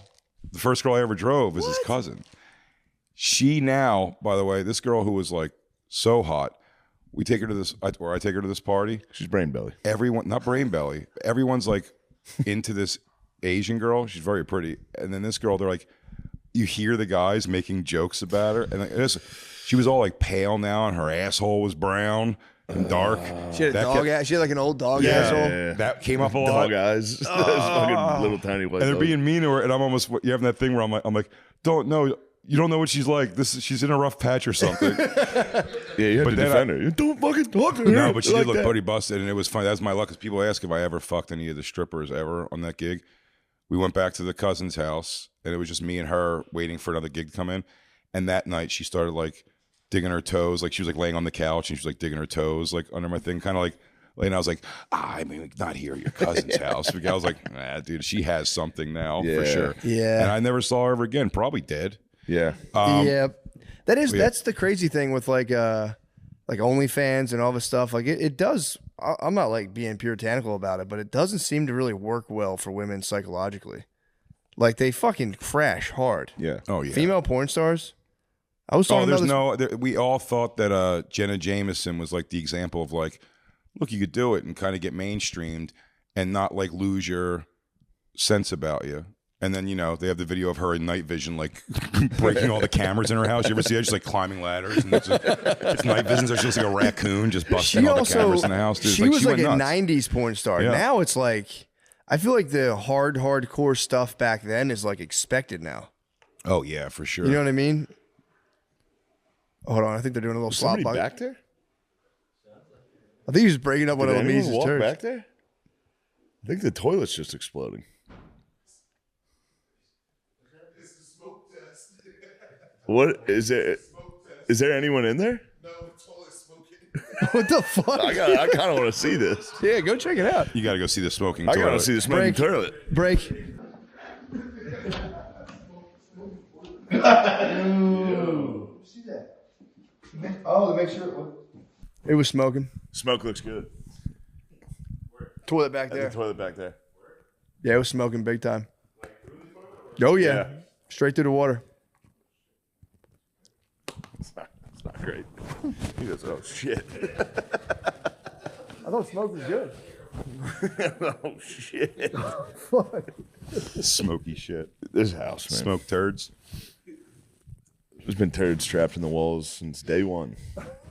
The first girl I ever drove is his cousin. She now, by the way, this girl who was like so hot, we take her to this, or I take her to this party. She's brain belly. Everyone, not brain belly. Everyone's like into this Asian girl. She's very pretty. And then this girl, they're like, you hear the guys making jokes about her. And she was all like pale now, and her asshole was brown and dark. She had a That dog kept- ass. She had like an old dog Yeah. asshole. Yeah. That came up a lot. Dog eyes. Those fucking little tiny white And they're dogs. being mean to her, and I'm almost, you having that thing where I'm like, don't know. You don't know what she's like. She's in a rough patch or something. Yeah, you had But to then defend her. You don't fucking talk to her. No, but she like did look that. pretty busted, and it was funny. That's my luck, because people ask if I ever fucked any of the strippers ever on that gig. We went back to the cousin's house, and it was just me and her waiting for another gig to come in. And that night, she started like digging her toes. Like she was like laying on the couch and she was like digging her toes like under my thing, kind of like. And I was like, I mean, like, not here at your cousin's house. Because I was like, dude, she has something now for sure. Yeah. And I never saw her ever again. Probably dead. Yeah. Yeah. That's the crazy thing with like OnlyFans and all this stuff. Like it does. I'm not like being puritanical about it, but it doesn't seem to really work well for women psychologically. Like they fucking crash hard. Yeah. Oh yeah. Female porn stars. I was talking about this. we all thought that Jenna Jameson was like the example of like, look, you could do it and kind of get mainstreamed and not like lose your sense about you. And then, you know, they have the video of her in night vision, like breaking all the cameras in her house. You ever see her just like climbing ladders? And it's night vision. So she looks like a raccoon just busting all the cameras in the house. Dude. She was like a nuts. 90s porn star. Yeah. Now it's like, I feel like the hardcore stuff back then is like expected now. Oh, yeah, for sure. You know what I mean? Hold on. I think they're doing a little slop Somebody bucket. back there? I think he was breaking up one Did of anyone Mises' walk church. back there? I think the toilet's just exploding. What is there? Is there anyone in there? No, the toilet's smoking. What the fuck? I kind of want to see this. Yeah, go check it out. You got to go see the smoking I toilet. got to see the smoking Break. toilet. Break. Oh, to make sure it was smoking. Smoke looks good. Toilet back The there. toilet back there. Yeah, it was smoking big time. Oh yeah, Yeah. straight through the water. It's not great. He goes, oh shit. I thought smoke was good. Oh shit. Smoky shit. This house, man. Smoke turds. There's been turds trapped in the walls since day one.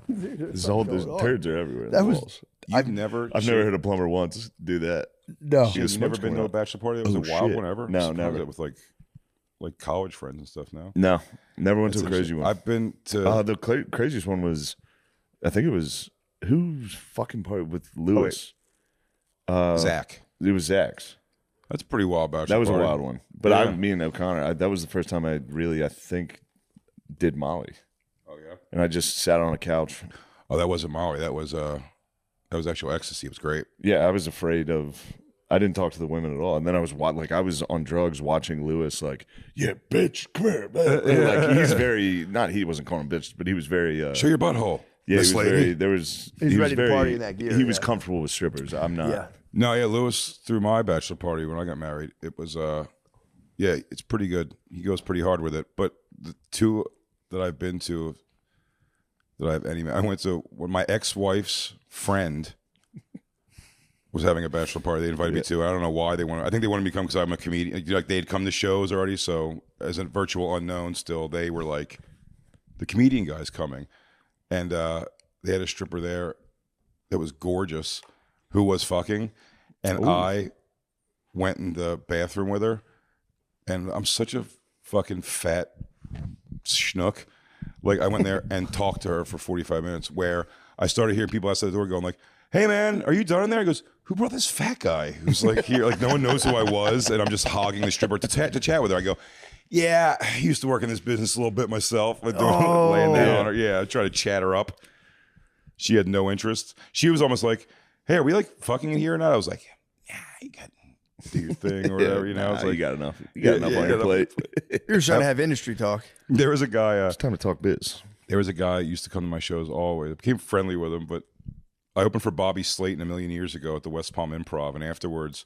There's turds are everywhere in the walls. I've never heard a plumber once do that. No, You've never been to a bachelor party that was a wild shit. one ever? No, Just never. With like college friends and stuff now. No, never went to a crazy one. I've been to. The craziest one was, I think it was whose fucking party with Lewis. Zach. It was Zach's. That's a pretty wild bachelor That was party. a wild one. But Yeah. me and O'Connor, that was the first time I really, I think, did Molly. Oh yeah. And I just sat on a couch. Oh, that wasn't Molly. That was actual ecstasy. It was great. Yeah, I was afraid of. I didn't talk to the women at all, and then I was I was on drugs watching Lewis. Like, yeah, bitch, come here. Like he's very not. He wasn't calling him bitch, but he was very. Show your butthole. Yeah, Miss he was lady. very. There was. He's he ready was to very, party in that gear, He was yeah. comfortable with strippers. I'm not. yeah. No, yeah, Lewis threw my bachelor party when I got married. It was yeah, it's pretty good. He goes pretty hard with it. But the two that I've been to I went to when my ex-wife's friend was having a bachelor party. They invited me to. I don't know why they wanted. I think they wanted me to come because I'm a comedian. Like they had come to shows already. So as a virtual unknown, still they were like the comedian guy's coming, and they had a stripper there that was gorgeous, who was fucking, and I went in the bathroom with her, and I'm such a fucking fat schnook. Like I went there and talked to her for 45 minutes, where I started hearing people outside the door going like, "Hey man, are you done in there?" He goes, "Who brought this fat guy who's like here?" Like no one knows who I was, and I'm just hogging the stripper to chat with her. I go, "Yeah, I used to work in this business a little bit myself." Laying down on her. Yeah, I tried to chat her up. She had no interest. She was almost like, "Hey, are we like fucking in here or not?" I was like, "Yeah, you got to do your thing or whatever." You know, it's like you got enough. You got enough on your plate. You're just trying to have industry talk. there was a guy. It's time to talk biz. There was a guy who used to come to my shows always. I became friendly with him, but I opened for Bobby Slayton a million years ago at the West Palm Improv, and afterwards,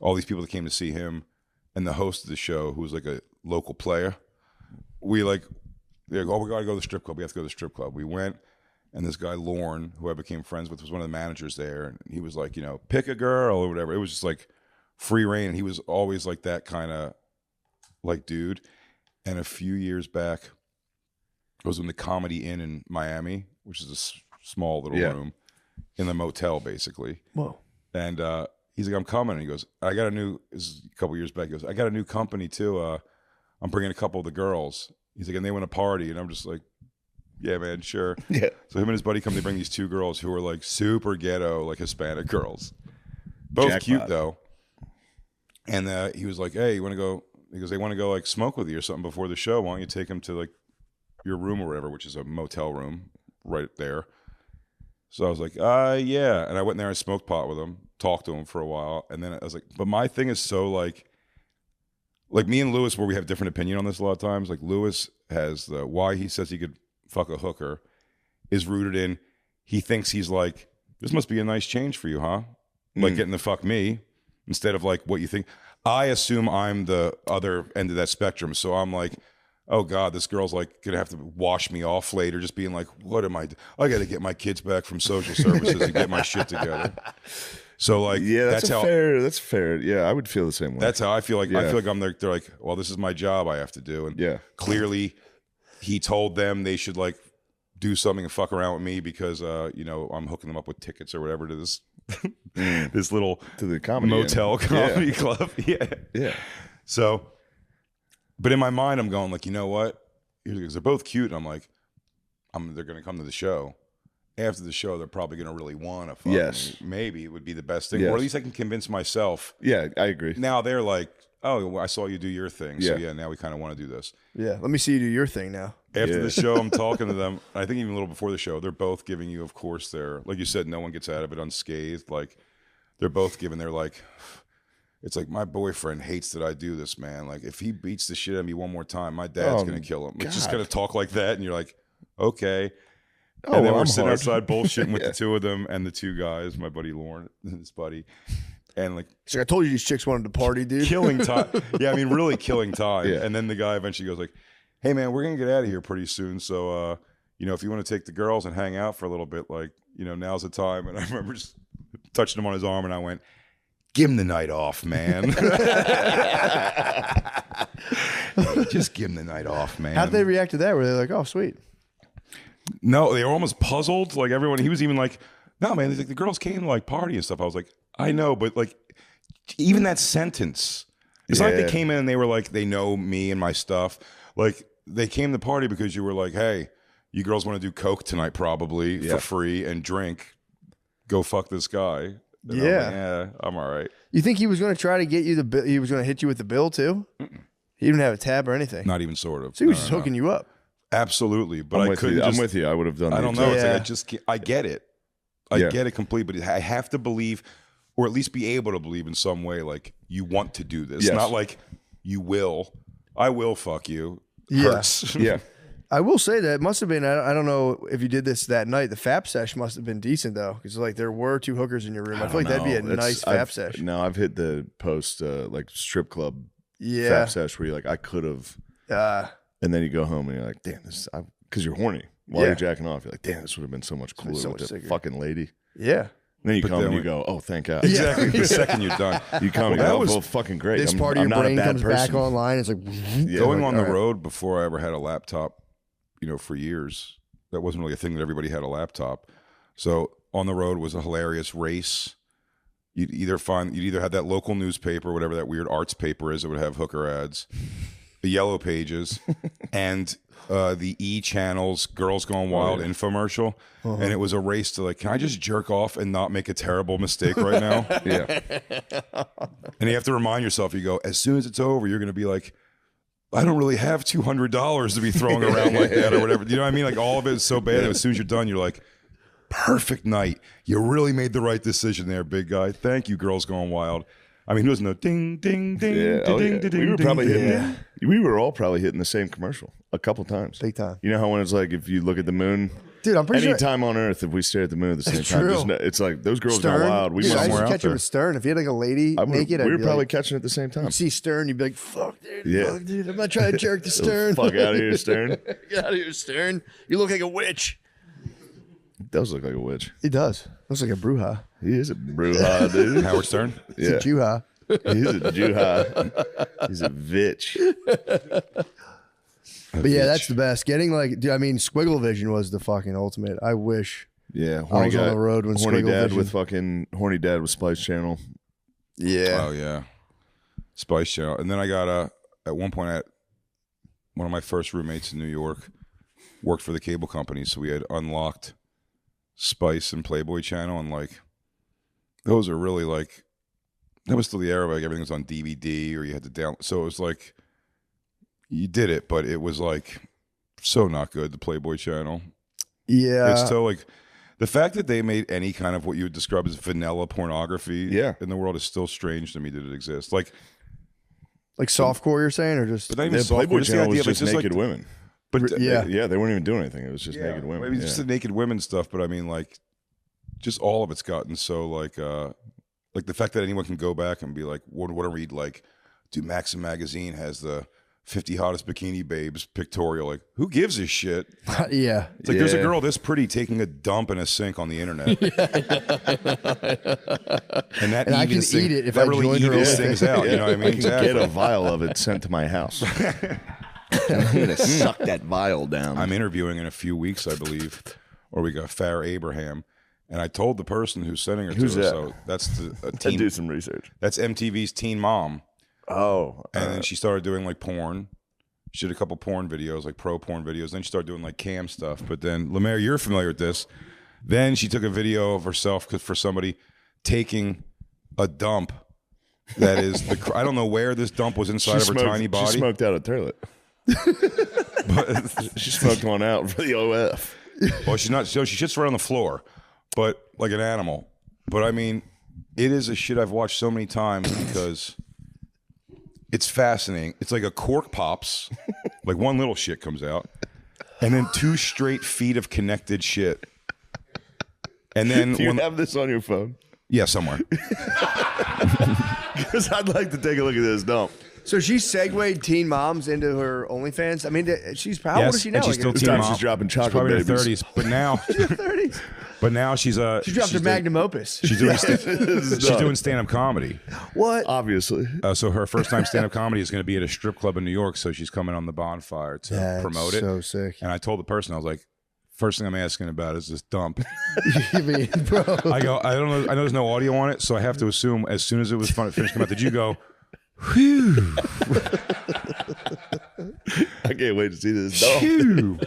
all these people that came to see him and the host of the show, who was like a local player, they're like, "Oh, we got to go to the strip club. We have to go to the strip club." We went, and this guy Lorne, who I became friends with, was one of the managers there, and he was like, pick a girl or whatever. It was just like free reign, and he was always like that kind of like dude. And a few years back, I was in the Comedy Inn in Miami, which is a small little room in the motel, basically. Whoa. And he's like, "I'm coming." And he goes, "I got this is a couple years back. He goes, "I got a new company too. I'm bringing a couple of the girls." He's like, "And they want a party." And I'm just like, "Yeah, man, sure." Yeah. So him and his buddy come to bring these two girls who are like super ghetto, like Hispanic girls. Both Jackpot. cute though. And he was like, "Hey, you want to go?" He goes, "They want to go like smoke with you or something before the show. Why don't you take them to like your room or whatever, which is a motel room right there. So I was like, yeah. And I went in there and smoked pot with him, talked to him for a while. And then I was like, but my thing is so like me and Lewis, where we have different opinion on this a lot of times, like Lewis has the why he says he could fuck a hooker is rooted in he thinks he's like, this must be a nice change for you, huh? Like getting to fuck me instead of like what you think. I assume I'm the other end of that spectrum. So I'm like, oh God, this girl's like gonna have to wash me off later, just being like, what am I got to get my kids back from social services and get my shit together. So like, that's fair. Yeah, I would feel the same way. That's how I feel like. I feel like I'm there. They're like, well, this is my job. I have to do. And clearly, he told them they should like do something and fuck around with me because I'm hooking them up with tickets or whatever to this this little to the comedy motel comedy club. Yeah. So, but in my mind, I'm going like, you know what? Because they're both cute. And I'm like, they're gonna come to the show. After the show, they're probably going to really want to fuck me. Maybe it would be the best thing. Or at least I can convince myself. Yeah, I agree. Now they're like, oh, well, I saw you do your thing. So now we kind of want to do this. Yeah, let me see you do your thing now. After the show, I'm talking to them. I think even a little before the show, they're both giving you, of course, like you said, no one gets out of it unscathed. Like they're both giving their like, it's like my boyfriend hates that I do this, man. Like if he beats the shit out of me one more time, my dad's going to kill him. It's just going to talk like that. And you're like, okay. And then we're sitting outside bullshitting with the two of them and the two guys, my buddy Lauren and his buddy. And like, so I told you these chicks wanted to party, dude. Killing time. Yeah, I mean, really killing time. Yeah. And then the guy eventually goes like, hey, man, we're going to get out of here pretty soon. So, if you want to take the girls and hang out for a little bit, like, now's the time. And I remember just touching him on his arm and I went, give him the night off, man. Just give him the night off, man. How'd they react to that? Were they like, oh, sweet? No, they were almost puzzled. Like everyone, he was even like, no, man, like, the girls came to like party and stuff. I was like, I know, but like even that sentence, it's not like they came in and they were like, they know me and my stuff. Like they came to the party because you were like, hey, you girls want to do coke tonight probably for free and drink. Go fuck this guy. And I'm like, I'm all right. You think he was going to try to get you he was going to hit you with the bill too? He didn't have a tab or anything. Not even sort of. So he was just hooking you up. Absolutely, but I couldn't. I'm with you. I would have done. I don't know. It's like I get it. I get it completely, but I have to believe, or at least be able to believe in some way, like you want to do this, not like you will. I will fuck you. Hurts. Yeah. I will say that it must have been. I don't know if you did this that night. The FAP sesh must have been decent though, because like there were two hookers in your room. I feel like that'd be a nice FAP sesh. No, I've hit the post like strip club FAP sesh where you're like, I could have. And then you go home and you're like, damn, this because you're horny while you're jacking off. You're like, damn, this would have been so much cooler with the fucking lady. Yeah. And then you come and you go, oh, thank God. Exactly. The second you're done. You come and go, well, fucking great. This part of your brain comes back online. It's like going on the road before I ever had a laptop, for years. That wasn't really a thing that everybody had a laptop. So on the road was a hilarious race. You'd either have that local newspaper, whatever that weird arts paper is that would have hooker ads. The Yellow Pages, and the E channels, Girls Gone Wild infomercial, and it was a race to like, can I just jerk off and not make a terrible mistake right now? And you have to remind yourself, you go, as soon as it's over, you're going to be like, I don't really have $200 to be throwing around like that or whatever. You know what I mean? Like all of it is so bad. And as soon as you're done, you're like, perfect night. You really made the right decision there, big guy. Thank you, Girls Gone Wild. I mean, who doesn't know? Ding, ding, ding, ding, ding, we were ding, probably ding, hitting. We were all probably hitting the same commercial a couple times. Big time. You know how when it's like if you look at the moon, dude, I'm pretty any sure. time on Earth, if we stare at the moon at the same time, it's like those girls go wild. We dude, I somewhere used to out catch it there. with Stern. If you had like a lady naked, we were probably like, catching it at the same time. you'd see Stern, you'd be like, "Fuck, dude, Yeah. fuck, dude, I'm not trying to jerk the Stern. Fuck out of here, Stern. Get out of here, Stern. You look like a witch." He does look like a witch. He does. Looks like a bruja. He is a bruja, dude. Howard Stern? He's a Juha. He's a Juha. He's a bitch. But yeah, that's the best. Getting like, dude, I mean, Squiggle Vision was the fucking ultimate. I wish. Yeah, I was on the road when horny Squiggle dad Vision. with fucking horny dad with Spice Channel. Yeah. Oh yeah, Spice Channel. And then I got at one point one of my first roommates in New York worked for the cable company, so we had unlocked Spice and Playboy Channel, and like those are really like that was still the era like everything was on DVD or you had to download. So it was like you did it, but it was like so not good. The Playboy Channel. Yeah. It's so like the fact that they made any kind of what you would describe as vanilla pornography in the world is still strange to me that it exists. Like softcore, you're saying, or just? But not even The softcore, Playboy just the Channel idea, was but just naked like, women. But Yeah. They weren't even doing anything. It was just naked women. Maybe just the naked women stuff, but I mean, like, just all of it's gotten so like the fact that anyone can go back and be like, what do I read? Like, dude, Maxim magazine has the 50 hottest bikini babes pictorial. Like, who gives a shit? Yeah. It's like there's a girl this pretty taking a dump in a sink on the internet. And that And I can eat it if I really join her evens OnlyFans. things out. You know what I mean? I can get a vial of it sent to my house. I'm gonna suck that vial down. I'm interviewing in a few weeks, I believe, or we got Farrah Abraham, and I told the person who's sending her Who's to her. that? So that's I teen. do some research. That's MTV's Teen Mom, Oh, and then she started doing like porn. She did a couple porn videos, like pro porn videos. Then she started doing like cam stuff. But then, Lemaire, you're familiar with this. Then she took a video of herself for somebody taking a dump. That is, I don't know where this dump was inside of her tiny body. She smoked out a toilet. She smoked one out for the OF. Well, she's not. So she shits right on the floor, but like an animal. But I mean, it is a shit I've watched so many times because it's fascinating. It's like a cork pops, like one little shit comes out, and then 2 straight feet of connected shit. And then Do you have this on your phone? yeah, somewhere. Because I'd like to take a look at this dump. So she segued teen moms into her OnlyFans. I mean, she's how old is she now? and she's still This teen time mom. she's dropping She's chocolate probably in her babies. 30s, but now 30s. but now she's She dropped her magnum opus. She's doing This is she's done. doing stand-up comedy. What? Obviously. So her first time stand-up comedy is going to be at a strip club in New York. So she's coming on the Bonfire to promote it. So sick. And I told the person, I was like, first thing I'm asking about is this dump. I mean, bro. I go, I don't know. I know there's no audio on it, so I have to assume as soon as it was finished coming out, did you go, whew, I can't wait to see this dump. phew?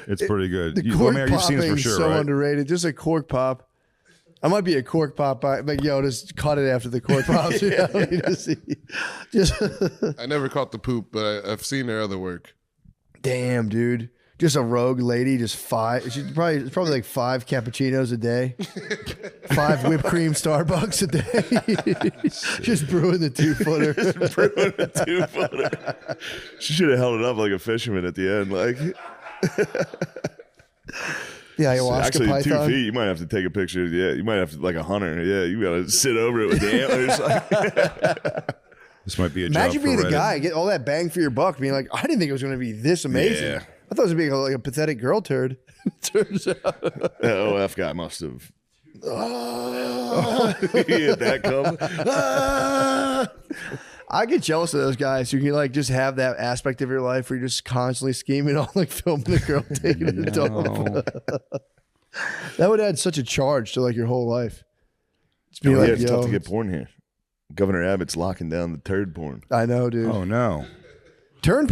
It's pretty good. The You, cork Lemaire, you've seen this for popping is sure, so right? underrated. Just a cork pop. I might be a cork pop, but yo, just cut it after the cork pops. You know, you just see, just I never caught the poop, but I've seen their other work. damn, dude. Just a rogue lady, just 5. It's probably like 5 cappuccinos a day, 5 whipped cream Starbucks a day. Just brewing the 2-footer. Brewing a 2-footer. She should have held it up like a fisherman at the end. Like, The ayahuasca actually, 2 python. feet. You might have to take a picture. Yeah, you might have to, like a hunter. Yeah, you got to sit over it with the antlers. This might be a Imagine job for being the Reddit. guy, get all that bang for your buck, being like, I didn't think it was going to be this amazing. Yeah. I thought it was going to be like a pathetic girl turd. Turns out. That OF guy must have. He had that come. I get jealous of those guys who can like just have that aspect of your life where you're just constantly scheming on like filming a girl taking a dump. That would add such a charge to like your whole life. Just be Yeah, like, it's yo, tough to get porn here. Governor Abbott's locking down the turd porn. I know, dude. Oh no, Turd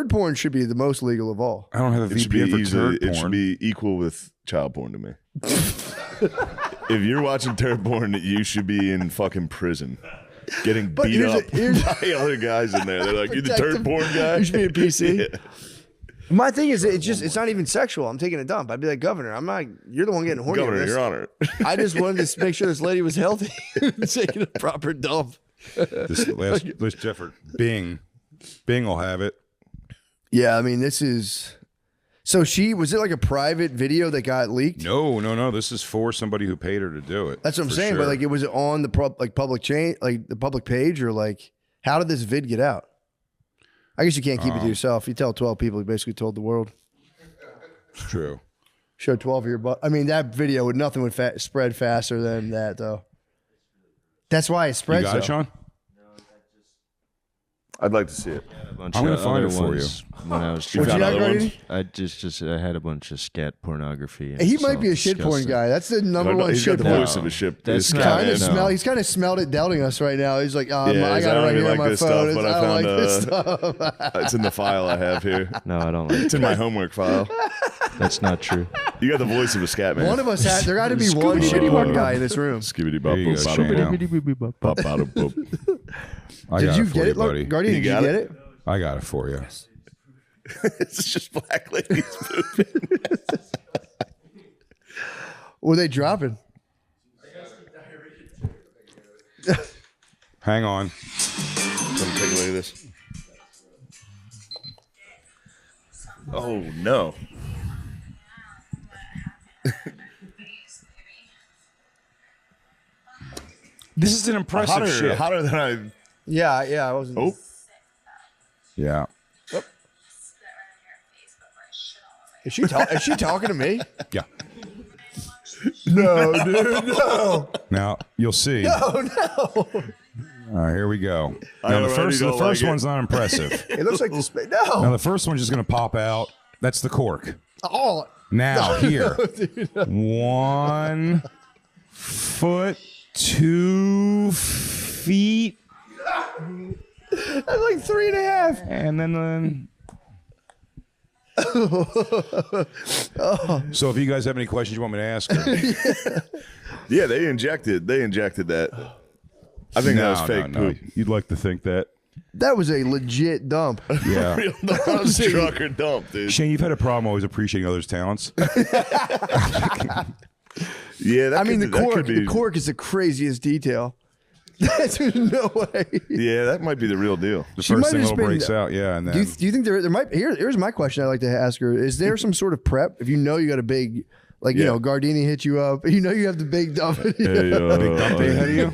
porn should be the most legal of all. I don't have a It should be VPN for easily, turd it porn. should be equal with child porn to me. If you're watching turd porn, you should be in fucking prison. Getting beat here's up here's- by other guys in there. They're like, "You the Protective- turd porn guy?" You should be a PC. Yeah. My thing is, it's not even sexual. I'm taking a dump. I'd be like, Governor, I'm not. You're the one getting horny. Governor, over this. Your Honor. I just wanted to make sure this lady was healthy, taking a proper dump. This last effort, Bing will have it. Yeah, I mean, this is. So was it like a private video that got leaked? No. This is for somebody who paid her to do it. That's what I'm for saying. sure. But like, it was on the public chain, like the public page, or like, how did this vid get out? I guess you can't keep it to yourself. You tell 12 people, you basically told the world. It's true. Show 12 of your butt. I mean, that video nothing would spread faster than that, though. That's why it You spreads. got it, Sean? I'd like to see it. I'm gonna find it for you. When I was You What found you got, other Guardian? ones? I just I had a bunch of scat pornography. and He it might be a sounds shit porn disgusting. guy. That's the number one He's shit got the porn. voice of a ship. That's This not- guy, Kind of no. smell. He's kind of smelled it, doubting us right now. He's like, I Yeah, got it I right don't here even on like my this phone. stuff, but I I don't found, like this stuff. It's in the file I have here. No, I don't like. It's in my homework file. That's not true. You got the voice of a scat man. One of us had. There got to be one shitty porn guy in this room. Skibbity There you go, Shane. bop bop boop. I Did got you it for get it, buddy? Guardian? You Did you got get it? it? I got it for you. It's just black ladies pooping. What are they dropping? Hang on. Let me take a look at this. Oh, no. This is an impressive shit. Hotter than I... Yeah, I wasn't. Oh. Yeah. Is she talking to me? Yeah. No, dude, no. Now you'll see. Oh no. All right, here we go. I Now the already first don't like it. one's not impressive. It looks like the space. Now No. the first one's just gonna pop out. That's the cork. Oh. Now here, 1 foot 2 feet, That's like 3.5. and then. So if you guys have any questions you want me to ask her. Yeah, they injected that. I think that was fake poop. You'd like to think that. That was a legit dump. Yeah. Real truck or dump, dude. Shane, you've had a problem always appreciating others' talents. Yeah, I mean, the cork is the craziest detail. That's no way. Yeah, that might be the real deal. The She first might thing have little been- breaks out, yeah, and then Do you think there might here's my question I'd like to ask her. Is there some sort of prep if you know you got a big you know, Gardini hit you up, you know you have the big dump. big dump ahead of you?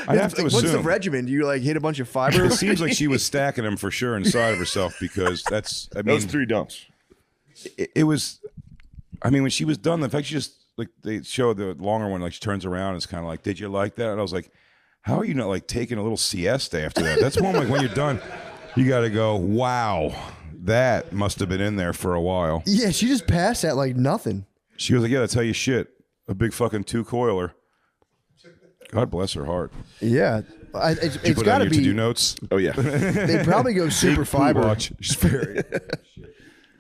I have to What's the assume. regimen? Do you like hit a bunch of fiber? It seems like she was stacking them for sure inside of herself because that's. I mean, Those 3 dumps. it was. I mean, when she was done, the fact she just like they show the longer one, like she turns around, and it's kind of like, "Did you like that?" And I was like, "How are you not like taking a little siesta after that?" That's one like when you're done, you got to go. Wow, that must have been in there for a while. Yeah, she just passed that like nothing. She was like, "Yeah, that's how you shit a big fucking 2-coiler." God bless her heart. Yeah, it's Did you put it got on to your be. to-do notes. Oh, yeah. They probably go super fiber. Watch. She's very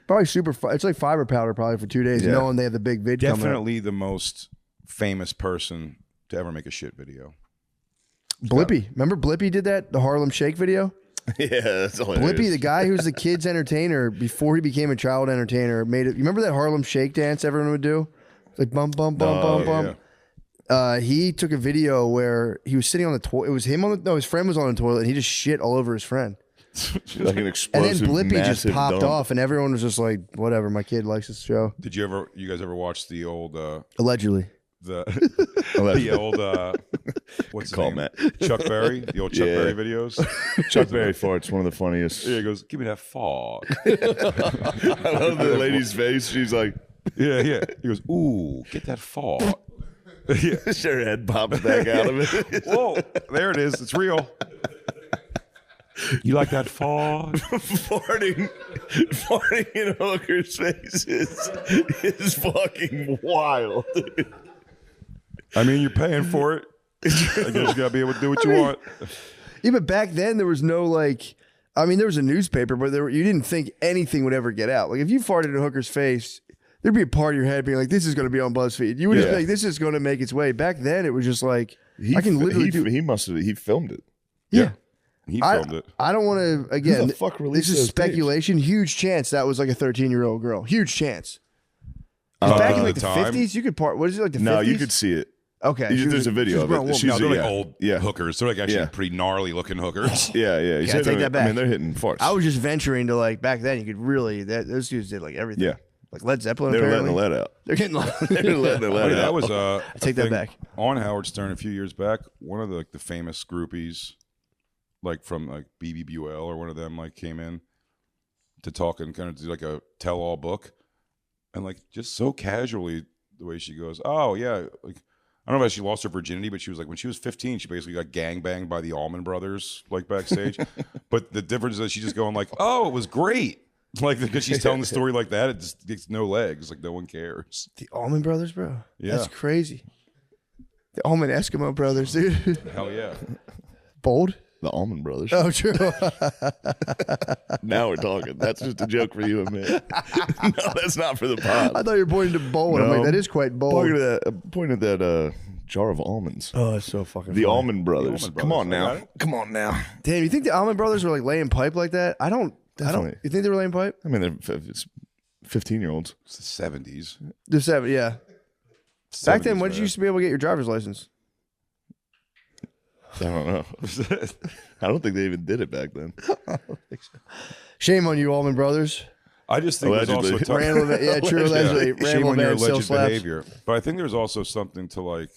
Probably super. It's like fiber powder probably for 2 days, Yeah. knowing they have the big vid coming up. definitely the most famous person to ever make a shit video. Blippy. Remember Blippy did that? The Harlem Shake video? Yeah, that's hilarious. Blippy, the guy who's the kid's entertainer before he became a child entertainer, made it. You remember that Harlem Shake dance everyone would do? Like bum, bum, bum, bum, bum. yeah. He took a video where he was sitting on the toilet. It was him on the, no, his friend was on the toilet and he just shit all over his friend. Like an And then explosive, Blippy just massive popped dump. off and everyone was just like, whatever, my kid likes this show. Did you guys ever watch the old Allegedly. the old what's his Call name? Matt. Chuck Berry, the old Chuck Yeah. Berry videos. Chuck Berry farts, one of the funniest. Yeah, he goes, "Give me that fog." I love the lady's face. She's like, Yeah. He goes, "Ooh, get that fog." her head pops back out of it. Whoa, there it is. It's real. You like that fog? farting in Hooker's face is fucking wild. Dude. I mean, you're paying for it. I guess you gotta be able to do what you want. Even back then, there was no like, I mean, there was a newspaper, but you didn't think anything would ever get out. Like if you farted in Hooker's face, there'd be a part of your head being like, this is going to be on BuzzFeed. You would just think this is going to make its way. Back then, it was just like, I can literally do. He filmed it. Yeah. He filmed it. I don't want to, again, Who the fuck this released is those speculation. Huge chance that was like a 13-year-old girl. Huge chance. 'Cause back in like the the time? 50s, you could part, what is it, like the 50s? No, you could see it. Okay. There's a video of it. grown woman. She's No, they're like yeah. old Yeah. hookers. They're like actually Yeah. pretty gnarly looking hookers. Yeah. He's Yeah, I take hitting- that back. I mean, they're hitting farts. I was just venturing to like, back then, you could really, those dudes did like everything. Yeah. Like Led Zeppelin, They were apparently. letting the lead out. They're getting They were letting the lead That out. was take that back. On Howard Stern a few years back. One of the famous groupies, like from like BB Buell or one of them, like came in to talk and kind of do like a tell-all book, and like just so casually the way she goes, "Oh yeah," like I don't know if she lost her virginity, but she was like when she was 15, she basically got gangbanged by the Allman Brothers like backstage. But the difference is that she's just going like, "Oh, it was great." Like because she's telling the story like that, it just gets no legs. Like no one cares. The Allman Brothers, bro. Yeah. That's crazy. The Allman Eskimo Brothers, dude. Hell yeah. Bold? The Allman Brothers. Oh, true. Now we're talking. That's just a joke for you and me. No, that's not for the pod. I thought you were pointing to bold. I'm No. like, that is quite bold. Point at that jar of almonds. Oh, it's so fucking The funny. Allman Brothers. Allman Come on Brothers, I now. got it. Come on now. Damn, you think the Allman Brothers were like laying pipe like that? I don't Definitely. You think they were laying pipe? I mean, it's 15-year-olds. It's the 70s. The 7, yeah. Back then, 70s, when did you used to be able to get your driver's license? I don't know. I don't think they even did it back then. Shame on you, Allman Brothers. I just think there's also a time. Yeah, true. Allegedly. Shame on your Randall still alleged slaps. behavior. But I think there's also something to like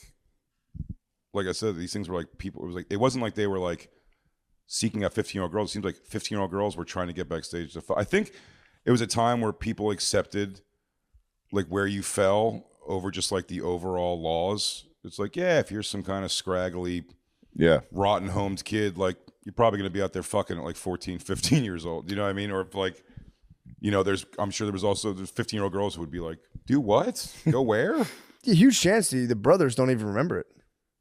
I said, these things were like people. It wasn't like they were like seeking out 15-year-old girls. It seems like 15-year-old girls were trying to get backstage. I think it was a time where people accepted like where you fell over just like the overall laws. It's like, yeah, if you're some kind of scraggly, rotten homed kid, like you're probably going to be out there fucking at like 14, 15 years old. You know what I mean? Or if like, you know, I'm sure there's 15-year-old girls who would be like, do what? Go where? Yeah, huge chance the brothers don't even remember it.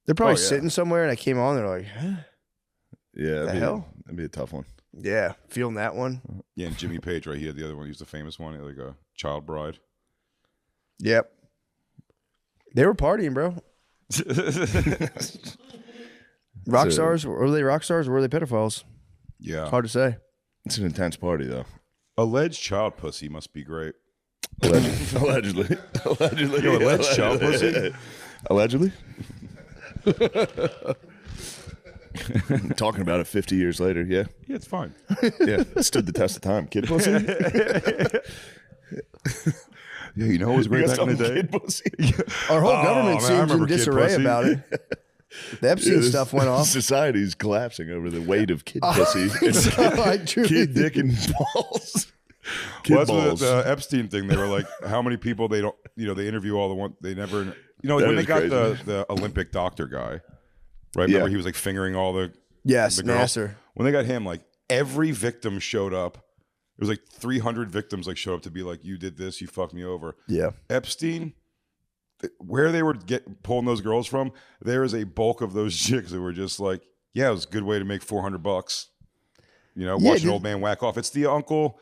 They're probably sitting somewhere and I came on, they're like, huh? Yeah, hell? That'd be a tough one. Yeah, feeling that one. Yeah, and Jimmy Page, right? He had the other one. He was the famous one, like a child bride. Yep. They were partying, bro. Rock stars? Were they rock stars or were they pedophiles? Yeah. It's hard to say. It's an intense party, though. Alleged child pussy must be great. Allegedly. Yo, alleged child pussy? Allegedly? Talking about it 50 years later, yeah. Yeah, it's fine. Yeah, it stood the test of time. Kid pussy? Yeah, you know it was great back in the day. Kid pussy? Our whole government seems in kid disarray pussy. about it. The Epstein stuff went off. Society's collapsing over the weight of kid pussy. Kid dick and balls. Kid Well, that's balls. what the Epstein thing. They were like, how many people they don't, they interview all the one, they never, That when they is got crazy. the Olympic doctor guy, right? Remember he was like fingering all the Yes, the girls? Nasser. When they got him, like every victim showed up. It was like 300 victims like showed up to be like, you did this, you fucked me over. Yeah. Epstein, where they were pulling those girls from, there is a bulk of those chicks that were just like, yeah, it was a good way to make $400. Watch an old man whack off. It's the Uncle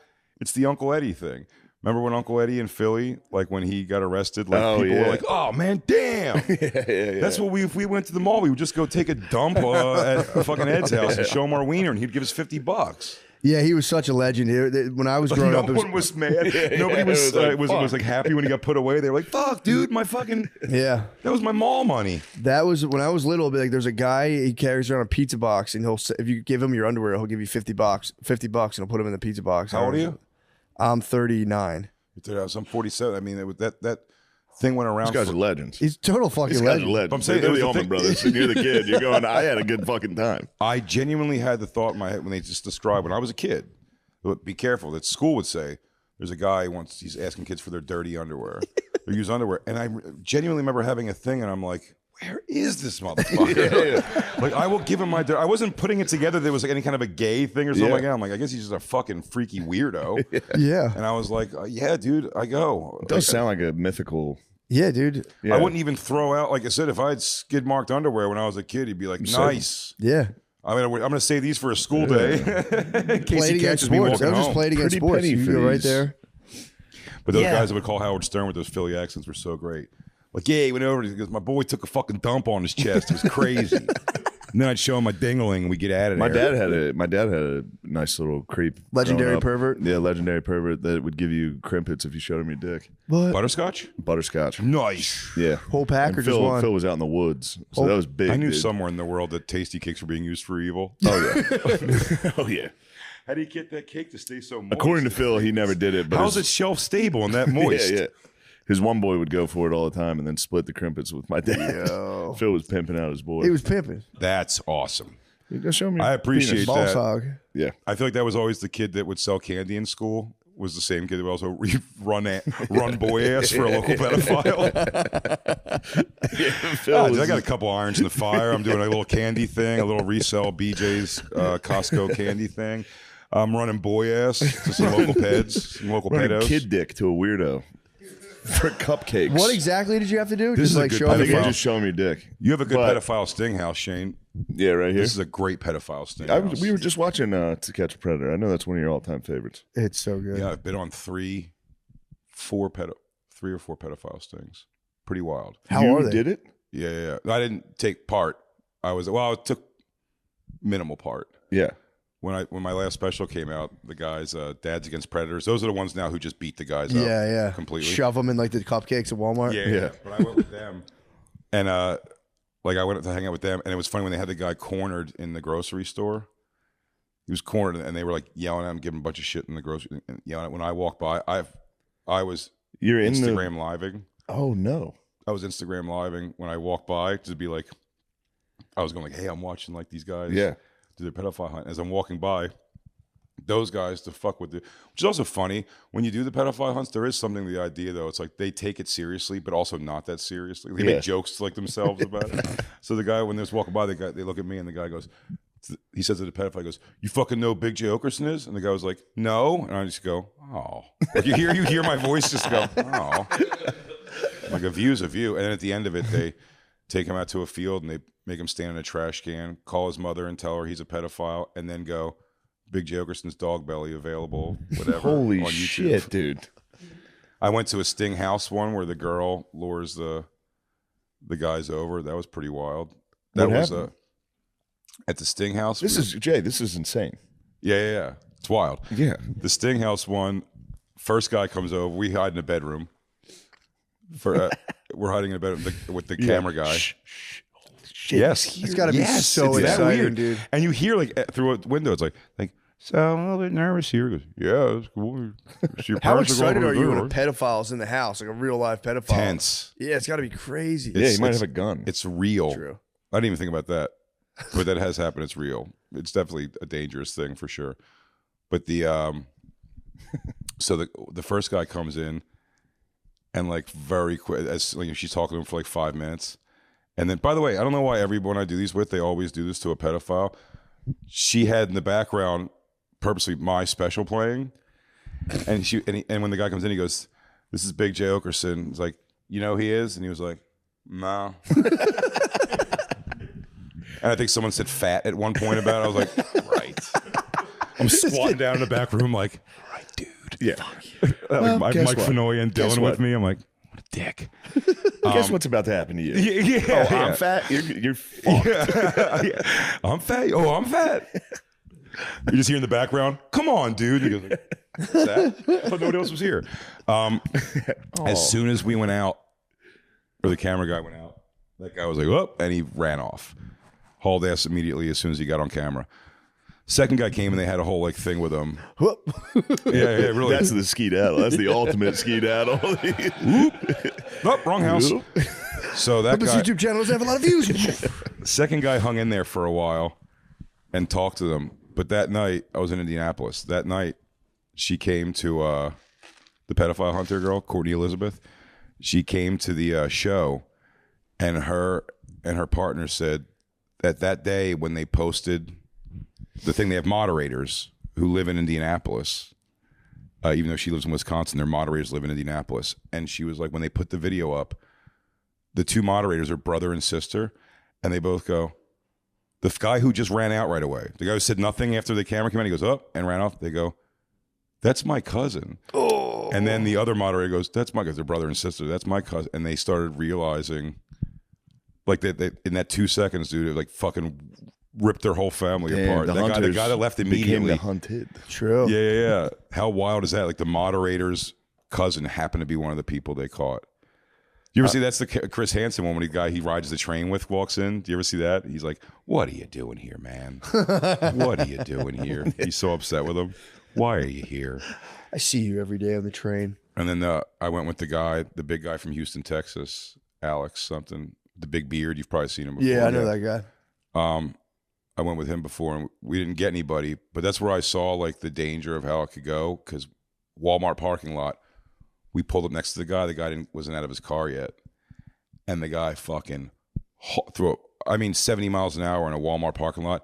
Eddie thing. Remember when Uncle Eddie in Philly, like when he got arrested, like people were like, "Oh man, damn!" That's what if we went to the mall, we would just go take a dump at fucking Ed's house and show him our wiener, and he'd give us $50. Yeah, he was such a legend. When I was growing up, No one was mad. Nobody was like happy when he got put away. They were like, "Fuck, dude, my fucking yeah." That was my mall money. That was when I was little. Like, there's a guy, he carries around a pizza box, and if you give him your underwear, he'll give you $50, and he'll put them in the pizza box. How old are you? I'm 39. I'm 47. I mean, that thing went around. These guys are legends. He's total fucking These guys legend. are legends. I'm saying They're there the was a Allman Brothers, and you're the kid. You're going, I had a good fucking time. I genuinely had the thought in my head when they just described when I was a kid. But be careful that school would say there's a guy once he's asking kids for their dirty underwear, their used underwear, and I genuinely remember having a thing, and I'm like, where is this motherfucker? Like, I will give him my. I wasn't putting it together. There was like any kind of a gay thing or something like that. I'm like, I guess he's just a fucking freaky weirdo. Yeah. And I was like, yeah, dude, I go. It does sound like a mythical. Yeah, dude. Yeah. I wouldn't even throw out, like I said, if I had skid marked underwear when I was a kid, he'd be like, nice. Yeah. I mean, I'm going to say these for a school day in case Played he against catches me sports. walking I was just home. played against Pretty sports. penny You for go right these. there. But those guys that would call Howard Stern with those Philly accents were so great. Like, yeah, he went over. He goes, my boy took a fucking dump on his chest. It was crazy. And then I'd show him my dingling, and we get at it. My dad had a nice little creep. Legendary growing up. pervert? Yeah, legendary pervert that would give you crimpets if you showed him your dick. What? Butterscotch? Butterscotch. Nice. Yeah. Whole pack And or just one? Phil was out in the woods, so that was big. I knew dude. somewhere in the world that tasty cakes were being used for evil. Oh yeah. Oh yeah. How do you get that cake to stay so moist? According to Phil, he never did it. But How's it shelf stable and that moist? Yeah. His one boy would go for it all the time, and then split the crimpets with my dad. Yo. Phil was pimping out his boy. He was pimping. That's awesome. You go show me. I appreciate penis. Ball that. hog. Yeah. I feel like that was always the kid that would sell candy in school. Was the same kid that would also run boy ass for a local pedophile. Dude, I got a couple irons in the fire. I'm doing a little candy thing, a little resell BJ's Costco candy thing. I'm running boy ass to some local peds, some local Running pedos. kid dick to a weirdo for cupcakes. What exactly did you have to do? This Just is a like good show I him think the I pedophile. just show him your dick. You have a good But- pedophile sting house, Shane. Yeah, right here. This is a great pedophile sting house. We were just watching To Catch a Predator. I know that's one of your all-time favorites. It's so good. Yeah, I've been on three or four pedophile stings. Pretty wild. How you are they? did it? Yeah. I didn't take part. I took minimal part. Yeah. when my last special came out, the guys, Dads Against Predators, those are the ones now who just beat the guys up. Yeah. Completely. Shove them in like the cupcakes at Walmart. Yeah. But I went with them. And like I went to hang out with them. And it was funny when they had the guy cornered in the grocery store. He was cornered and they were like yelling at him, giving him a bunch of shit in the grocery. And yelling at him. When I walked by, I was Instagram living. Oh, no. I was Instagram living when I walked by to be like, I was going like, hey, I'm watching like these guys do their pedophile hunt. As I'm walking by, those guys to fuck with which is also funny. When you do the pedophile hunts, there is something to the idea though. It's like they take it seriously, but also not that seriously. They make jokes to like themselves about it. So the guy, when they're walking by, they look at me and the guy goes, he says to the pedophile, he goes, you fucking know who Big Jay Oakerson is? And the guy was like, no. And I just go, oh. Like you hear my voice just go, oh. Like a view's a view. And then at the end of it, they take him out to a field and they make him stand in a trash can, call his mother and tell her he's a pedophile, and then go, Big Jay Oakerson's dog belly available, whatever. Holy on YouTube. shit, dude. I went to a Sting house one where the girl lures the guys over. That was pretty wild. That What was happened? at the Sting house. This is insane. Yeah. It's wild. Yeah. The Sting house one, first guy comes over. We hide in a bedroom. We're hiding in a bedroom with the camera guy. Shit. Yes, It's got to be so it's that exciting, weird, dude. And you hear like through a window, it's like, so I'm a little bit nervous here. He goes, yeah, it's cool. How excited are you when a pedophile's in the house, like a real live pedophile? Tense. Yeah, it's got to be crazy. Yeah, he might have a gun. It's real. True. I didn't even think about that, but that has happened. It's real. It's definitely a dangerous thing for sure. But the so the first guy comes in, and like very quick, as like she's talking to him for like 5 minutes. And then, by the way, I don't know why everyone I do these with, they always do this to a pedophile. She had in the background purposely my special playing. And when the guy comes in, he goes, this is Big Jay Oakerson. He's like, you know who he is? And he was like, no. And I think someone said fat at one point about it. I was like, right. I'm squatting down in the back room like, right, dude. Yeah. Like Mike guess what? Fenoy and Guess Dylan what? with me. I'm like, what a dick. Guess what's about to happen to you? Yeah. I'm fat. You're fucked. Yeah. I'm fat. Oh, I'm fat. You just hear in the background, come on, dude. And he goes like, what's that? I thought nobody else was here. As soon as we went out, or the camera guy went out, that guy was like, oh, and he ran off. Hauled ass immediately as soon as he got on camera. Second guy came and they had a whole like thing with him. Yeah, really. That's the skedaddle. That's the ultimate skedaddle. Oh, wrong house. So that This guy, YouTube channel doesn't have a lot of views. the second guy hung in there for a while and talked to them. But that night, I was in Indianapolis. That night, she came to the pedophile hunter girl, Courtney Elizabeth. She came to the show, and her partner said that day when they posted the thing, they have moderators who live in Indianapolis. Even though she lives in Wisconsin, their moderators live in Indianapolis. And she was like, when they put the video up, the two moderators are brother and sister, and they both go, the guy who just ran out right away, the guy who said nothing after the camera came in, he goes up and ran off. They go, that's my cousin. Oh. And then the other moderator goes, that's my cousin. They're brother and sister. That's my cousin. And they started realizing, like, that in that 2 seconds, dude, it like fucking ripped their whole family apart. The guy that left immediately. The hunted. True. Yeah. How wild is that? Like the moderator's cousin happened to be one of the people they caught. You ever see that's the Chris Hansen one when the guy he rides the train with walks in? Do you ever see that? He's like, what are you doing here, man? What are you doing here? He's so upset with him. Why are you here? I see you every day on the train. And then I went with the big guy from Houston, Texas, Alex something, the big beard. You've probably seen him before. Yeah, I know that guy. I went with him before, and we didn't get anybody. But that's where I saw like the danger of how it could go. Because Walmart parking lot, we pulled up next to the guy. The guy wasn't out of his car yet, and the guy fucking threw 70 miles an hour in a Walmart parking lot,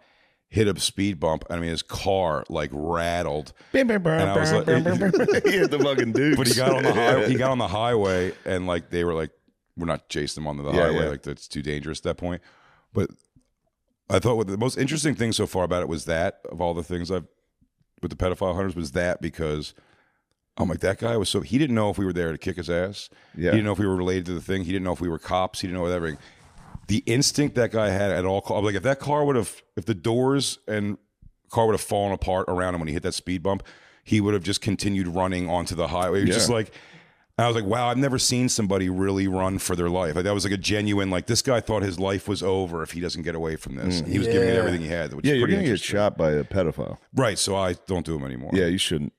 hit a speed bump. I mean, his car like rattled. And I was like, He hit the fucking dude. but he got on the highway. He got on the highway, and like they were like, we're not chasing him on the highway. Yeah. Like that's too dangerous at that point. But I thought what the most interesting thing so far about it was that of all the things I've with the pedophile hunters was that because I'm like, that guy was he didn't know if we were there to kick his ass. Yeah. He didn't know if we were related to the thing. He didn't know if we were cops. He didn't know everything. The instinct that guy had at all, like if that car if the doors and car would have fallen apart around him when he hit that speed bump, he would have just continued running onto the highway. It was just like, I was like, wow, I've never seen somebody really run for their life. Like, that was like a genuine, like, this guy thought his life was over if he doesn't get away from this. He was giving it everything he had. Which is you're pretty going to get shot by a pedophile. Right, so I don't do them anymore. Yeah, you shouldn't.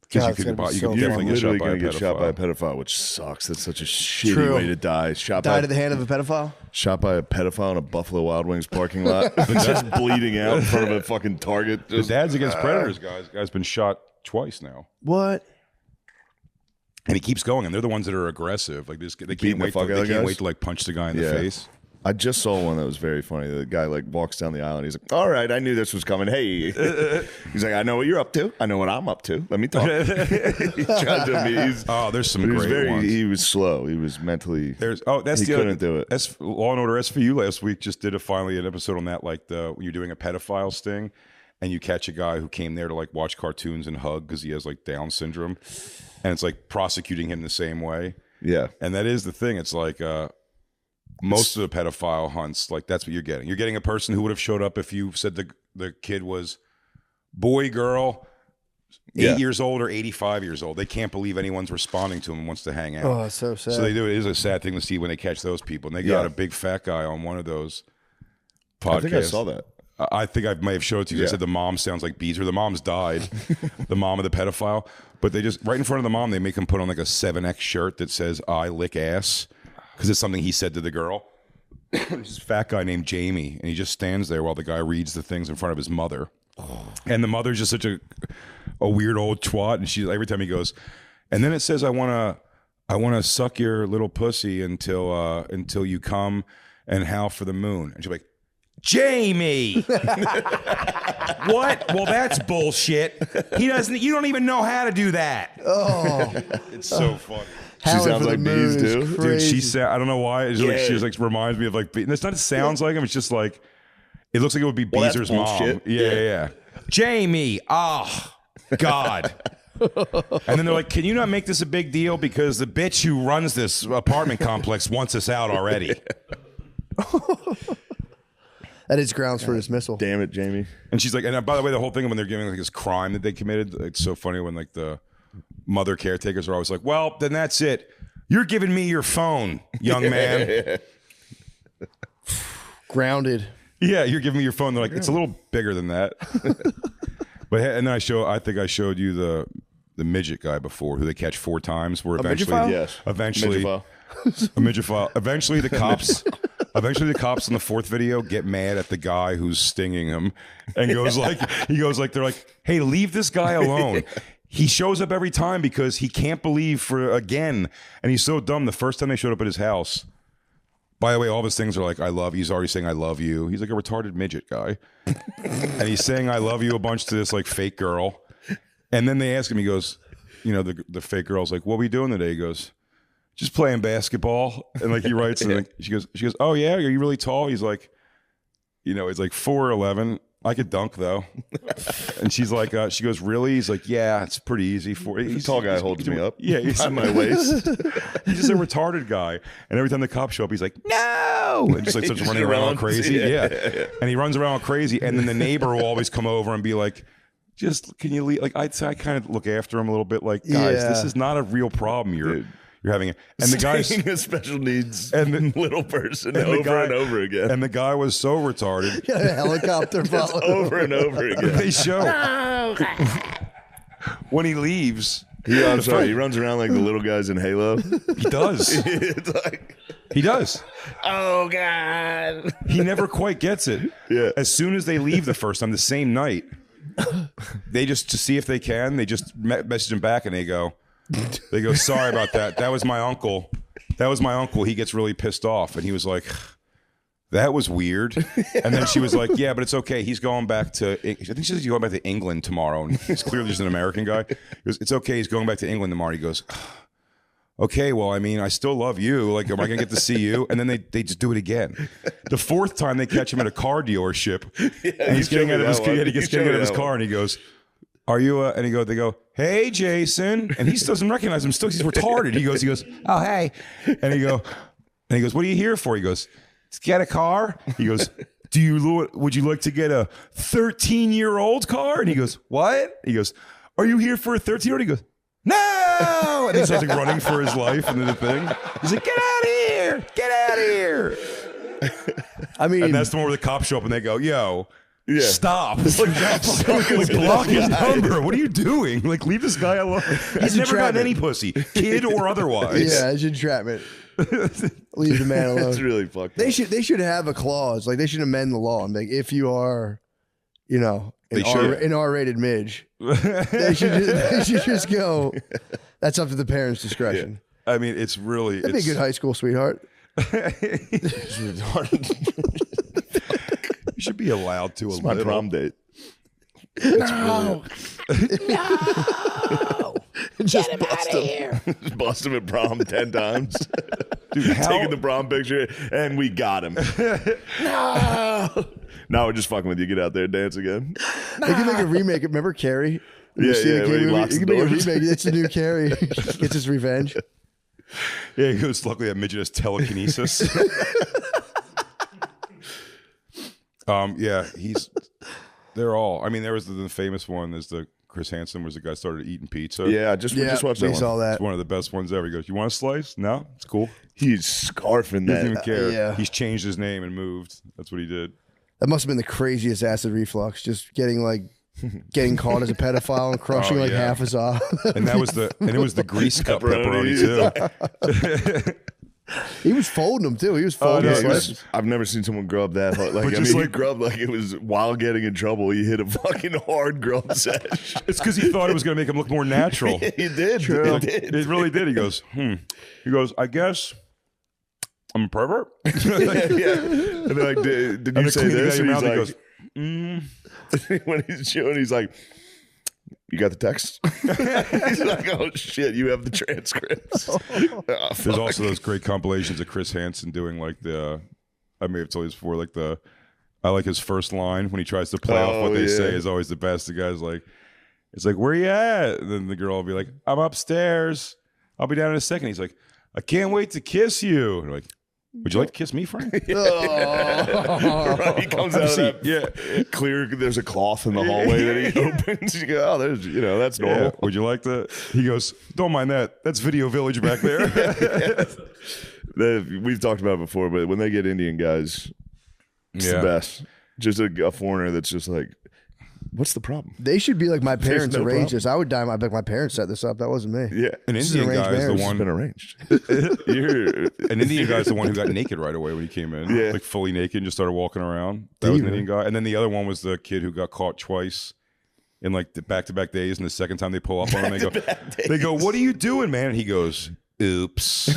Because you could definitely get shot by a pedophile. Get shot by a pedophile, which sucks. That's such a shitty way to die. Died at the hand of a pedophile? Shot by a pedophile in a Buffalo Wild Wings parking lot. Just bleeding out in front of a fucking Target. The Dads Against Predators guys. Guy's been shot twice now. What? And he keeps going, and they're the ones that are aggressive. Like this, they can't wait to like punch the guy in the face. I just saw one that was very funny. The guy like walks down the aisle and he's like, "All right, I knew this was coming. Hey," he's like, "I know what you're up to. I know what I'm up to. Let me talk." He tried to me. There's some great ones. He was slow. He was mentally. He couldn't do it. Law and Order SVU last week just did finally an episode on that. Like when you're doing a pedophile sting, and you catch a guy who came there to like watch cartoons and hug because he has like Down syndrome, and it's like prosecuting him the same way. Yeah, and that is the thing. It's like. Most of the pedophile hunts, like that's what you're getting. You're getting a person who would have showed up if you said the kid was boy, girl, 8 years old or 85 years old. They can't believe anyone's responding to him and wants to hang out. Oh, so sad. So they do. It is a sad thing to see when they catch those people. And they got a big fat guy on one of those podcasts. I think I saw that. I think I may have showed it to you. I said the mom sounds like Beezer. The mom's died, the mom of the pedophile. But they just, right in front of the mom, they make him put on like a 7X shirt that says, "I lick ass." Because it's something he said to the girl. This fat guy named Jamie, and he just stands there while the guy reads the things in front of his mother. And the mother's just such a weird old twat, and she's every time he goes, and then it says, I wanna suck your little pussy until you come and howl for the moon. And she's like, Jamie. What? Well, that's bullshit. You don't even know how to do that. Oh, it's so funny. She sounds like bees too. Dude, I don't know why. It's like, she like reminds me of like, and it's not, it sounds like him. It's just like, it looks like it would be Beezer's mom. Yeah. Jamie. Oh, God. And then they're like, can you not make this a big deal? Because the bitch who runs this apartment complex wants us out already. That is grounds for dismissal. Damn it, Jamie. And she's like, and by the way, the whole thing when they're giving like this crime that they committed, it's so funny when like the mother caretakers are always like, well, then that's it. You're giving me your phone, young man. Grounded. Yeah, you're giving me your phone. They're like, it's a little bigger than that. But and then I think I showed you the midget guy before who they catch 4 times. Where eventually, a midget file. Eventually the cops in the 4th video get mad at the guy who's stinging him and they're like, hey, leave this guy alone. He shows up every time because he can't believe again. And he's so dumb. The first time they showed up at his house, by the way, all of his things are like, I love you. He's already saying, I love you. He's like a retarded midget guy. And he's saying, I love you a bunch to this like fake girl. And then they ask him, he goes, the fake girl's like, what are we doing today? He goes, just playing basketball. And like he writes, and like, she goes, oh yeah, are you really tall? He's like, it's like 4'11". I could dunk though. And she's like, she goes, really? He's like, yeah, it's pretty easy for you. The tall guy holds me up. Yeah, he's on my waist. He's just a retarded guy. And every time the cops show up, he's like, no, and just like starts running around crazy. Yeah. And he runs around crazy. And then the neighbor will always come over and be like, just can you leave? Like I kind of look after him a little bit. Like, guys, this is not a real problem. You're having it. And the guy's a special needs and little person over and over again. And the guy was so retarded. A helicopter over and over again. They show when he leaves. He runs around like the little guys in Halo. He does. He does. Oh God. He never quite gets it. Yeah. As soon as they leave the first time, the same night, they just to see if they can. They just message him back and they go, sorry about that. That was my uncle. He gets really pissed off. And he was like, that was weird. And then she was like, yeah, but it's okay. He's going back to, I think she said he's going back to England tomorrow. And he's clearly just an American guy. He goes, it's okay. He's going back to England tomorrow. He goes, okay, well, I mean, I still love you. Like, am I going to get to see you? And then they just do it again. The 4th time they catch him at a car dealership. And he's getting out of his car and he goes, are you and they go, hey Jason, and he doesn't recognize him still. He's retarded. He goes, oh hey, and he goes, what are you here for? He goes, to get a car. He goes, would you like to get a 13-year-old car? And he goes, what? He goes, are you here for a 13-year-old? He goes, no. And he starts like running for his life into the thing. He's like, get out of here. Get out of here. I mean, and that's the one where the cops show up and they go, yo, stop. Like, block his number. What are you doing? Like, leave this guy alone. He's never gotten any pussy, kid or otherwise. Yeah, it's entrapment. Leave the man alone. That's really fucked They up. should have a clause. Like, they should amend the law and be like, if you are, you know, an R-rated midge, they should just go, that's up to the parents' discretion. I mean, it's really... That'd be a good high school sweetheart. You should be allowed to. It's my prom date. No. Just Get him out of here. Just bust him at prom 10 times. Dude, taking the prom picture, and we got him. No. Now we're just fucking with you. Get out there and dance again. They can make a remake. Remember Carrie? Yeah, the where he movie? locks You can the make a doors. remake. It's a new Carrie. Gets his revenge. Yeah, he goes, luckily that midget has telekinesis. Yeah, they're all, I mean, there was the famous one, there's the Chris Hansen was the guy who started eating pizza. Yeah, we just watched that we one. saw that. It's one of the best ones ever. He goes, you want a slice? No, it's cool. He's scarfing He doesn't even that. care. Yeah. He's changed his name and moved. That's what he did. That must have been the craziest acid reflux. Just getting caught as a pedophile and crushing Oh, yeah. half his eye. And it was the grease cup pepperoni too. He was folding them too. He was folding no, his he was- slices. I've never seen someone grub that hard. Like, But I just mean, like- he grubbed like it was while getting in trouble. He hit a fucking hard grub sesh. It's because he thought it was going to make him look more natural. He did. True. He did. It really did. He goes, He goes, I guess I'm a pervert. Yeah. And they're like, did you And say cleaning this? out your And mouth, he's like, when he's chewing, he's like, you got the text? He's like, oh shit, you have the transcripts. Oh, There's fuck. also those great compilations of Chris Hansen doing I may have told you this before, I like his first line when he tries to play off what they say is always the best. The guy's like, it's like, where you at? And then the girl will be like, I'm upstairs. I'll be down in a second. He's like, I can't wait to kiss you. And like, would you like to kiss me, Frank? Right, he comes out of that clear. There's a cloth in the hallway that he opens. You go, oh, there's, that's normal. Yeah. Would you like to? He goes, don't mind that. That's Video Village back there. We've talked about it before, but when they get Indian guys, it's the best. Just a foreigner that's just like, what's the problem? They should be like my parents no arranged problem. this. I would die. My parents set this up. That wasn't me. Yeah, An This is Indian arranged guy is the marriage. it's one. been arranged. An Indian guy is the one who got naked right away when he came in. Yeah. Like fully naked and just started walking around. That was an Indian guy. And then the other one was the kid who got caught twice in the back-to-back days. And the second time they pull up on him, they go, what are you doing, man? And he goes, oops.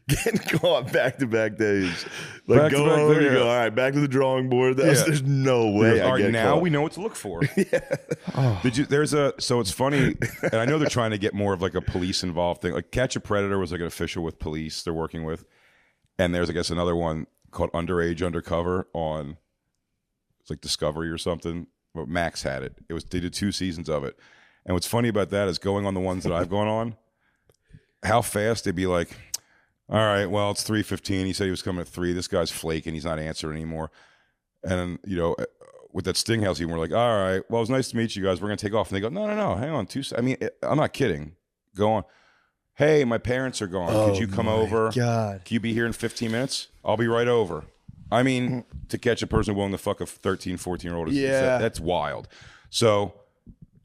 Getting caught back-to-back days. Back-to-back Go home, you days. go, all right, back to the drawing board. There's no way. He goes, all right, now caught. we know what to look for. So it's funny, and I know they're trying to get more of a police involved thing. Like Catch a Predator was an official with police they're working with. And there's, I guess, another one called Underage Undercover on it's like Discovery or something. But Max had it. They did 2 seasons of it. And what's funny about that is going on the ones that I've gone on, how fast they'd be like, all right, well, it's 3:15. He said he was coming at 3. This guy's flaking. He's not answering anymore. And, with that Stinghouse, we're like, all right, well, it was nice to meet you guys. We're going to take off. And they go, no, hang on. I'm not kidding. Go on. Hey, my parents are gone. Could you come over? God. Can you be here in 15 minutes? I'll be right over. I mean, to catch a person willing to fuck a 13, 14-year-old, that's wild. So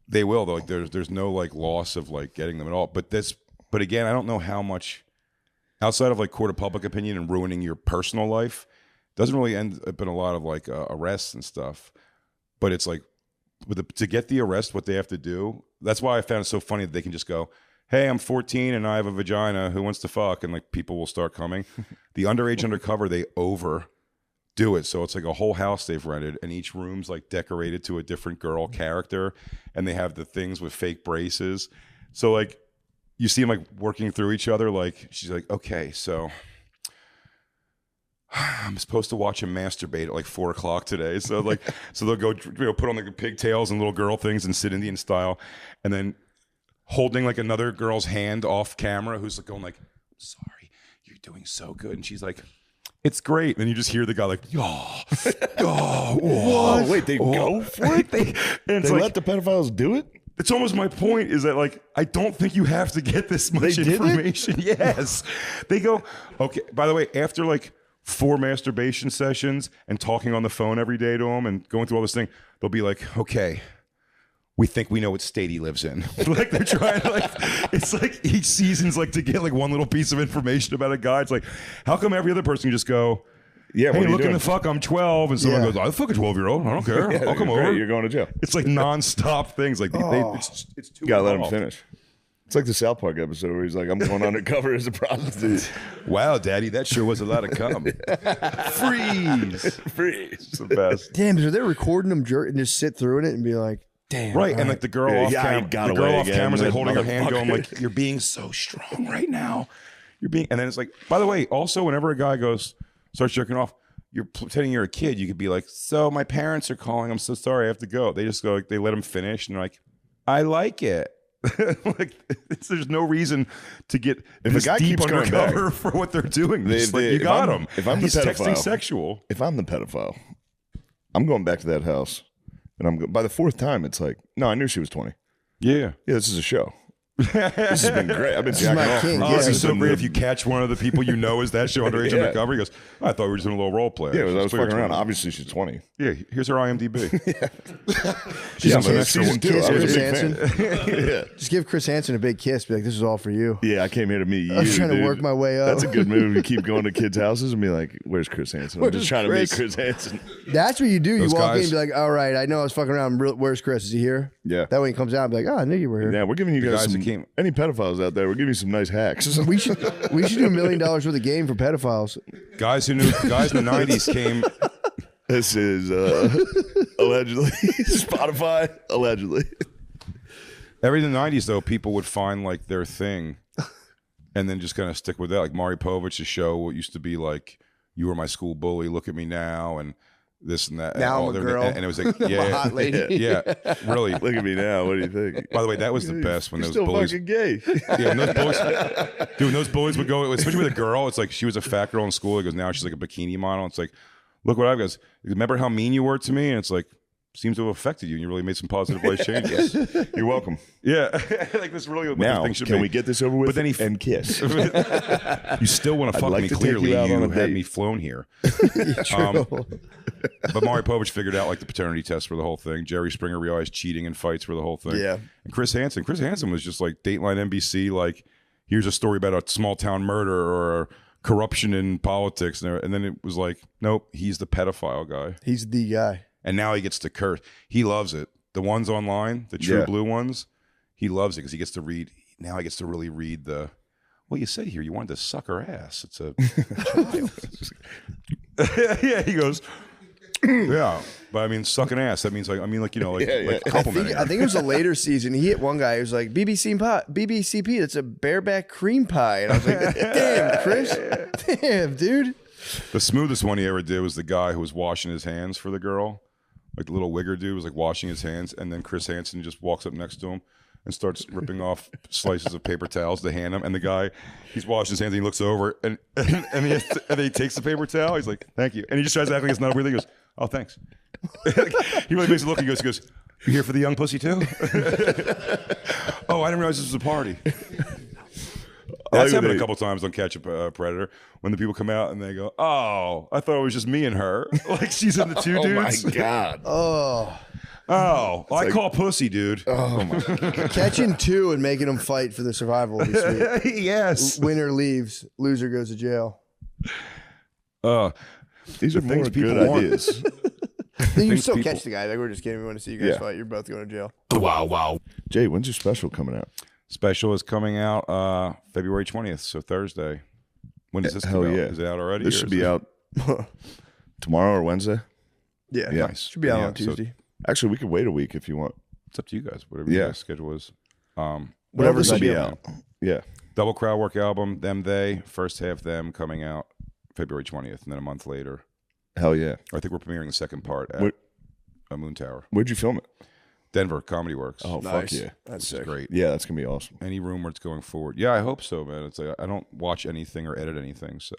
they will, though. There's no, loss of, getting them at all. But again, I don't know how much... outside of court of public opinion and ruining your personal life, doesn't really end up in a lot of arrests and stuff. But it's to get the arrest, what they have to do. That's why I found it so funny that they can just go, hey, I'm 14 and I have a vagina. Who wants to fuck? And people will start coming. The Underage Undercover, they overdo it. So it's a whole house they've rented and each room's decorated to a different girl character. And they have the things with fake braces. So you see them working through each other. She's like, okay, so I'm supposed to watch him masturbate at 4 o'clock today. So so they'll go, put on the pigtails and little girl things and sit Indian style, and then holding another girl's hand off camera, who's going I'm sorry, you're doing so good, and she's like, It's great. Then you just hear the guy like, oh, Oh, wait, they go for it? They let the pedophiles do it? It's almost my point is that, like, I don't think you have to get this much information. Yes. They go, okay, by the way, after like 4 masturbation sessions and talking on the phone every day to him and going through all this thing, they'll be like, okay, we think we know what state he lives in. Like they're trying to like, it's like each season's like to get like one little piece of information about a guy. It's like, how come every other person can just go, yeah, hey, what are you look in doing? the fuck, I'm 12. And someone goes, I fuck a 12-year-old. I don't care. Yeah, I'll come great, over. You're going to jail. It's like nonstop things. Like it's too You gotta let him involved. finish. It's like the South Park episode where he's like, I'm going undercover as a prostitute. Wow, Daddy, that sure was a lot of cum. Freeze. Freeze. It's the best. Damn, so they're recording them and just sit through it and be like, damn. Right, and like the girl Yeah, off yeah, camera, he got the girl away off again, camera's like that holding her hand, going motherfucker. like, "You're being so strong right now. You're being." And then it's like, by the way, also whenever a guy starts jerking off, you're pretending you're a kid. You could be like, "So my parents are calling. I'm so sorry. I have to go." They just go like, they let him finish, and they're like, "I like it." Like, there's no reason to get If this a guy deep keeps coming undercover for what they're doing. It's like, you if got I'm- him. if I'm the He's texting pedophile- sexual. If I'm the pedophile, I'm going back to that house. And by the 4th time, it's like, no, I knew she was 20. Yeah. Yeah, this is a show. This has been great. I've been is jacking my off. king. Oh, Yeah, it'd be it's so great if you catch one of the people you know is that show underage Yeah. undercover. He goes, "Oh, I thought we were just doing a little role play." Yeah, I was She's fucking around. 20. Obviously, she's 20. Yeah, here's her IMDb. She's Yeah, on but the that's season the 2. I was a Chris big Hansen. fan. Yeah. Just give Chris Hansen a big kiss. Be like, this is all for you. Yeah, I came here to meet you. I'm trying to dude. work my way up. That's a good move. You keep going to kids' houses and be like, "Where's Chris Hansen?" I'm Where's just trying Chris? to meet Chris Hansen. That's what you do. You Those walk in guys- and be like, all right, I know I was fucking around. Where's Chris? Is he here? Yeah. That way he comes out and be like, oh, I knew you were here. Yeah, we're giving you guys guys some, that came- any pedophiles out there. We're giving you some nice hacks. We should do $1 million worth of game for pedophiles. Guys in the '90s came. This is allegedly Spotify. Allegedly, Every in the '90s though, people would find like their thing, and then just kind of stick with that. Like Maury Povich's show used to be like, "You were my school bully. Look at me now," and this and that. Now and I'm a girl. and it was like, I'm a yeah, hot lady. yeah, really. look at me now. What do you think? By the way, that was the best when You're those still bullies. fucking gay. Yeah, when those bullies, dude, when those bullies would go, especially with a girl. It's like she was a fat girl in school. He goes, now she's like a bikini model. It's like, look what I've got. Remember how mean you were to me? And it's like, seems to have affected you, and you really made some positive life changes. You're welcome. Yeah, like this really. What Now, the thing should can be. we get this over with? But then he and kiss. You still want to fuck like me? to take Clearly, you out you on a had date. me flown here. True. But Maury Povich figured out like the paternity test for the whole thing. Jerry Springer realized cheating and fights for the whole thing. Yeah. And Chris Hansen was just like Dateline NBC. Like, here's a story about a small town murder or corruption in politics, and then it was like, nope, he's the pedophile guy. He's the guy. And now he gets to curse. He loves it. The ones online, the true Yeah. blue ones, he loves it because he gets to read. Now he gets to really read the. Well, you said here you wanted to suck her ass. It's a. Yeah, he goes. Yeah, but I mean, sucking ass. That means like Yeah. complimenting. I think it was a later season. He hit one guy who was like, BBCP, that's a bareback cream pie. And I was like, damn, Chris. Damn, dude. The smoothest one he ever did was the guy who was washing his hands for the girl. Like the little wigger dude was like washing his hands, and then Chris Hansen just walks up next to him and starts ripping off slices of paper towels to hand him. And the guy, he's washing his hands, and he looks over, and he takes the paper towel. He's like, "Thank you," and he just tries to act like it's not a weird thing. He goes, "Oh, thanks." He really makes it look. He goes, "You here for the young pussy too?" Oh, I didn't realize this was a party. That's happened a couple times on Catch a Predator when the people come out and they go, "Oh, I thought it was just me and her." Like she's in the two dudes. Oh my god. Oh, Oh, I call pussy, dude. Oh my. catching two and making them fight for the survival would be sweet. Yes. Winner leaves, loser goes to jail. These are more things people good want. ideas. Then you Things still people- catch the guy. Like, we're just kidding. We want to see you guys Yeah. fight. You're both going to jail. Jay, when's your special coming out? Special is coming out February 20th, so Thursday. When does this Hell come out? yeah. Is it out already? This or should is be it- out tomorrow or Wednesday. Yeah. Yeah. Nice. Should be out Yeah, on so Tuesday. Actually, we could wait a week if you want. it's up to you guys. Whatever Yeah. your guys' schedule is. Whatever This will be idea. out. Yeah. Double crowd work album, Them They, first half Them coming out February 20th, and then a month later. Hell yeah. I think we're premiering the second part at Where- Moon Tower. Where'd you film it? Denver Comedy Works. Oh, Nice. fuck yeah. That's Which is sick. great. Yeah, that's going to be awesome. Any room where it's going forward. Yeah, I hope so, man. It's like I don't watch anything or edit anything, so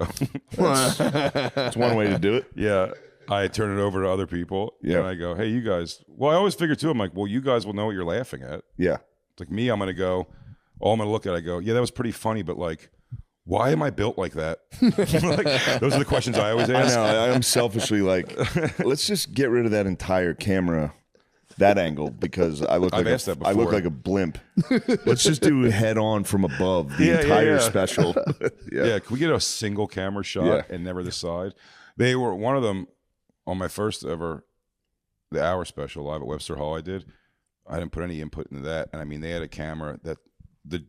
It's one way to do it. yeah. I turn it over to other people, Yeah. and I go, "Hey, you guys." Well, I always figure too. I'm like, "Well, you guys will know what you're laughing at." Yeah. It's like me, I'm gonna go. All I'm gonna look at, I go, "Yeah, that was pretty funny," but like, why am I built like that? Like, those are the questions I always I ask. know. I'm selfishly like, let's just get rid of that entire camera, that angle, because I look I've like asked that I look before. like a blimp. Let's just do head on from above the Yeah, entire yeah. special. Yeah, can we get a single camera shot Yeah. and never the side? They were one of them on my first ever the hour special live at Webster Hall. I didn't put any input into that, and I mean they had a camera that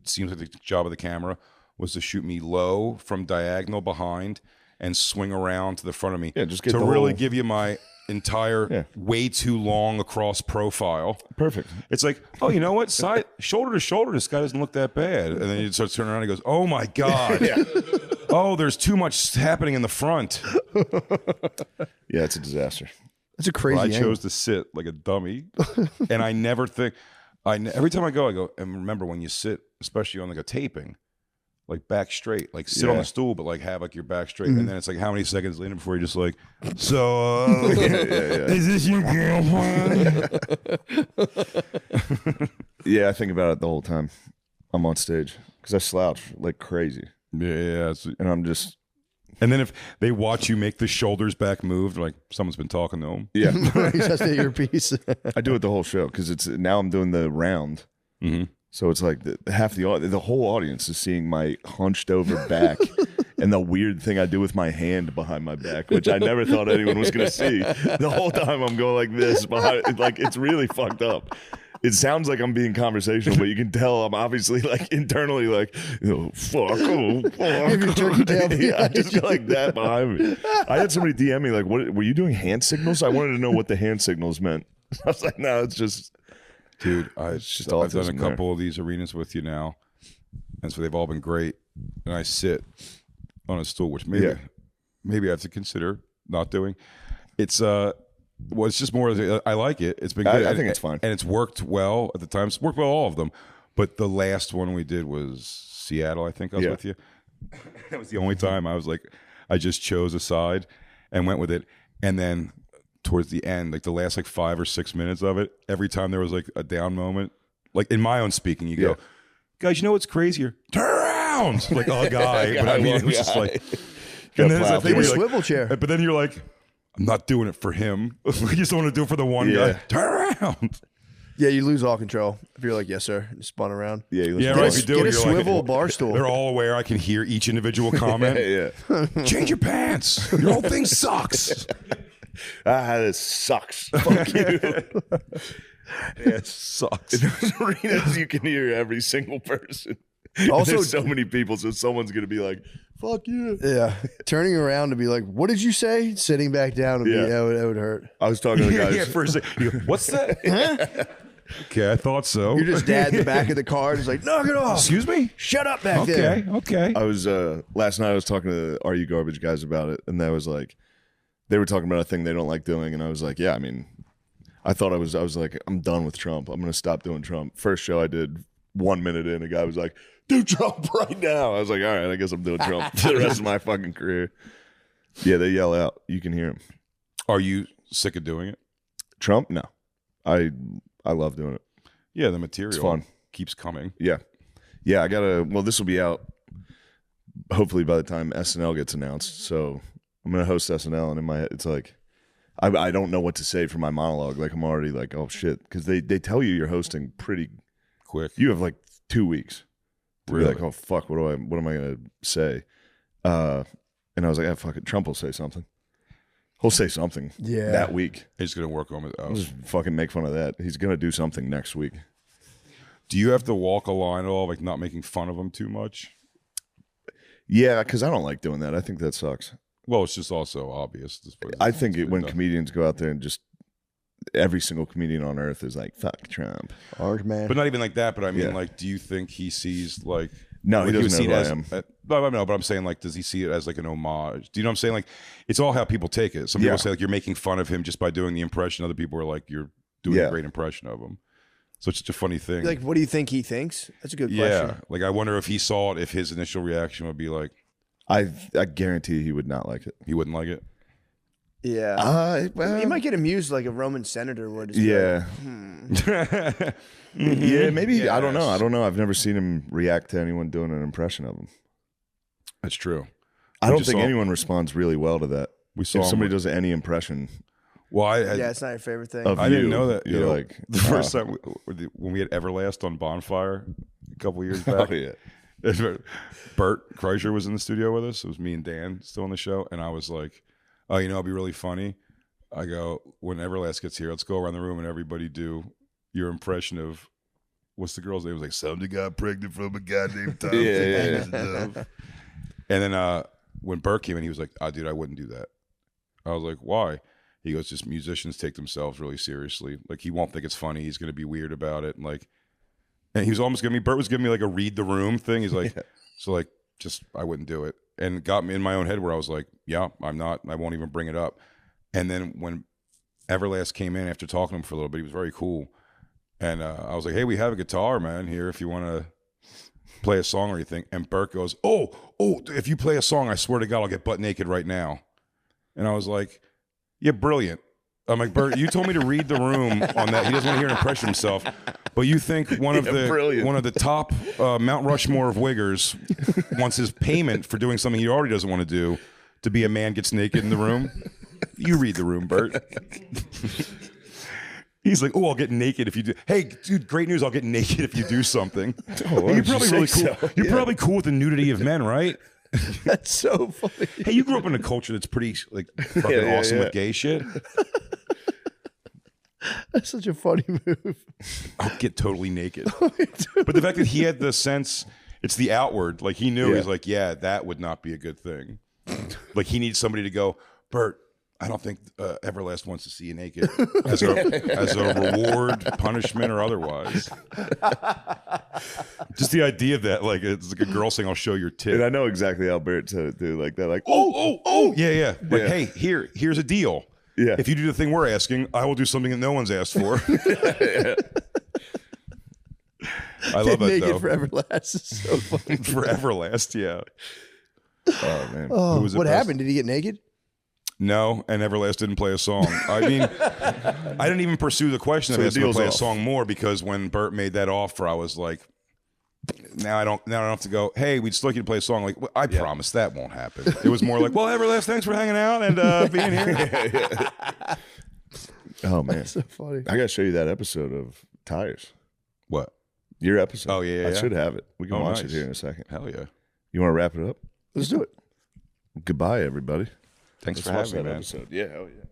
seems like the job of the camera was to shoot me low from diagonal behind and swing around to the front of me. Yeah, just get to the really whole- give you my entire Yeah. way too long across profile. Perfect. It's like, oh, you know what? Side shoulder to shoulder, this guy doesn't look that bad. And then you start turning around and he goes, oh my God. Oh, there's too much happening in the front. Yeah, it's a disaster. That's a crazy I angle. chose to sit like a dummy. And I never think every time I go, and remember when you sit, especially on like a taping, like back straight, like sit on Yeah. the stool, but like have like your back straight. And then it's like how many seconds later before you're just like, so is this your girlfriend? Yeah, I think about it the whole time I'm on stage because I slouch like crazy, Yeah. and I'm just And then if they watch you make the shoulders back move, they're like someone's been talking to them. yeah. He says to your piece. I do it the whole show because it's now I'm doing the round. Mm-hmm. So it's like half the whole audience is seeing my hunched over back and the weird thing I do with my hand behind my back, which I never thought anyone was going to see. The whole time I'm going like this behind, like it's really fucked up. It sounds like I'm being conversational, but you can tell I'm obviously like internally like, fuck, oh, fuck. Have your turkey tail Yeah, I just go like that behind me. I had somebody DM me like, "What were you doing? Hand signals?" I wanted to know what the hand signals meant. I was like, "No, it's just." Dude, just I've done a autism couple of these arenas with you now, and so they've all been great. And I sit on a stool, which maybe I have to consider not doing. It's it's just more. I like it. It's been good. I think it's fine, and it's worked well at the time. It's worked well all of them, but the last one we did was Seattle. I think I was with you. That was the only time I was like, I just chose a side and went with it, and then. Towards the end, like the last like 5 or 6 minutes of it, every time there was like a down moment, like in my own speaking, you go, guys, you know what's crazier? Turn around, like a guy. But I mean, it was just like, and then there's that thing Get a where you're swivel chair. but then you're like, I'm not doing it for him. You just want to do it for the one Yeah. guy. Turn around. Yeah, you lose all control if you're like, yes, sir, and spun around. yeah, Yeah, Get right. a, If you do get it, a you're swivel like, bar stool. they're all aware. I can hear each individual comment. yeah. Change your pants. Your whole thing sucks. This sucks. Fuck you. It sucks. In those arenas, you can hear every single person. Also- There's so many people, so someone's gonna be like, "Fuck you." Yeah, turning around to be like, what did you say? Sitting back down would be, Yeah. that would hurt. I was talking to the guys. Yeah, for a second. You go, what's that? Okay, I thought so. You're just dad in the back of the car, just like, knock it off. Excuse me? Shut up back there. Okay. I was last night. I was talking to the Are You Garbage guys about it, and that was like, they were talking about a thing they don't like doing, and I was like, yeah, I mean, I was like, I'm done with Trump. I'm gonna stop doing Trump. First show I did, 1 minute in, a guy was like, do Trump right now. I was like, all right, I guess I'm doing Trump for the rest of my fucking career. Yeah, they yell out. You can hear him. Are you sick of doing it? Trump? No, I love doing it. Yeah, the material It's fun. keeps coming. Yeah. I gotta. Well, this will be out hopefully by the time SNL gets announced. So I'm gonna host SNL, and in my head, it's like I don't know what to say for my monologue. Like I'm already like, oh shit, because they tell you you're hosting pretty Quick. You have like 2 weeks to Really? be like, oh fuck, what am I gonna say? And I was like, fuck it, Trump will say something. He'll say something Yeah. that week. He's going to work on it. I'll just fucking make fun of that. He's gonna do something next week. Do you have to walk a line at all, like not making fun of him too much? Yeah, because I don't like doing that. I think that sucks. Well, it's just also obvious. I think when done. comedians go out there and just every single comedian on earth is like, fuck Trump. Orange man. But not even like that. But I mean, Yeah. like, do you think he sees like? No, he like, doesn't see know it who I am. No, but I'm saying like, does he see it as like an homage? Do you know what I'm saying? Like, it's all how people take it. Some Yeah. people say like you're making fun of him just by doing the impression. Other people are like you're doing Yeah. a great impression of him. So it's such a funny thing. Like, what do you think he thinks? That's a good yeah, question. like I wonder if he saw it, if his initial reaction would be like, I guarantee he would not like it. he wouldn't like it. Yeah. Well, He might get amused like a Roman senator would. Just yeah. Yeah, maybe. Yes. I don't know. I've never seen him react to anyone doing an impression of him. That's true. I don't think anyone responds really well to that. We saw If him somebody with- does any impression Well, yeah, it's not your favorite thing. of I you, didn't know that. You're You know, like the first time when we had Everlast on Bonfire a couple years back. Oh, yeah. Bert Kreischer was in the studio with us. It was me and Dan still on the show, and I was like, "Oh, you know, it'd be really funny." I go, "When Everlast gets here, let's go around the room and everybody do your impression of what's the girl's name?" It was like, "Somebody got pregnant from a guy named Tom." Yeah. And then when Bert came in, he was like, "Oh, dude, I wouldn't do that." I was like, "Why?" He goes, "Just musicians take themselves really seriously. Like he won't think it's funny. He's going to be weird about it." And he was almost giving me, Bert was giving me like a read the room thing. He's like, so like, just, I wouldn't do it. And got me in my own head where I was like, yeah, I'm not, I won't even bring it up. And then when Everlast came in after talking to him for a little bit, he was very cool. And I was like, hey, we have a guitar, man, here if you want to play a song or anything. And Bert goes, oh, if you play a song, I swear to God, I'll get butt naked right now. And I was like, yeah, brilliant. I'm like, Bert, you told me to read the room on that. He doesn't want to hear an impression of himself. But you think one of the top Mount Rushmore of wiggers wants his payment for doing something he already doesn't want to do to be a man gets naked in the room? You read the room, Bert. He's like, oh, I'll get naked if you do. Hey, dude, great news. I'll get naked if you do something. Oh, You're probably really cool. So? You're probably cool with the nudity of men, right? That's so funny. Hey, you grew up in a culture that's pretty like fucking awesome with gay shit. That's such a funny move. I'll get totally naked. But the fact that he had the sense, it's the outward. Like he knew, he's like, yeah, that would not be a good thing. Like he needs somebody to go, Bert, I don't think Everlast wants to see you naked as a reward, punishment, or otherwise. Just the idea of that, like it's like a girl saying, "I'll show your tit." And I know exactly how Bert to do like that. Like, yeah. Like, hey, here's a deal. Yeah. If you do the thing we're asking, I will do something that no one's asked for. I love it Naked though. for Everlast is so funny. For Everlast, yeah. oh man. Oh, was the what best? happened? Did he get naked? No, and Everlast didn't play a song. I mean, I didn't even pursue the question of So the asking him to deal's play a off. song more because when Bert made that offer, I was like, now I don't have to go, hey, we'd still like you to play a song. Like, well, I promise that won't happen. It was more like, well, Everlast, thanks for hanging out and being here. Oh man. So funny. I gotta show you that episode of Tires. What? Your episode. Oh, yeah. I should have it. We can Oh, watch nice. it here in a second. Hell yeah. You want to wrap it up? Let's do it. Goodbye, everybody. Thanks Let's for watch having me, that man. episode. Yeah, hell yeah.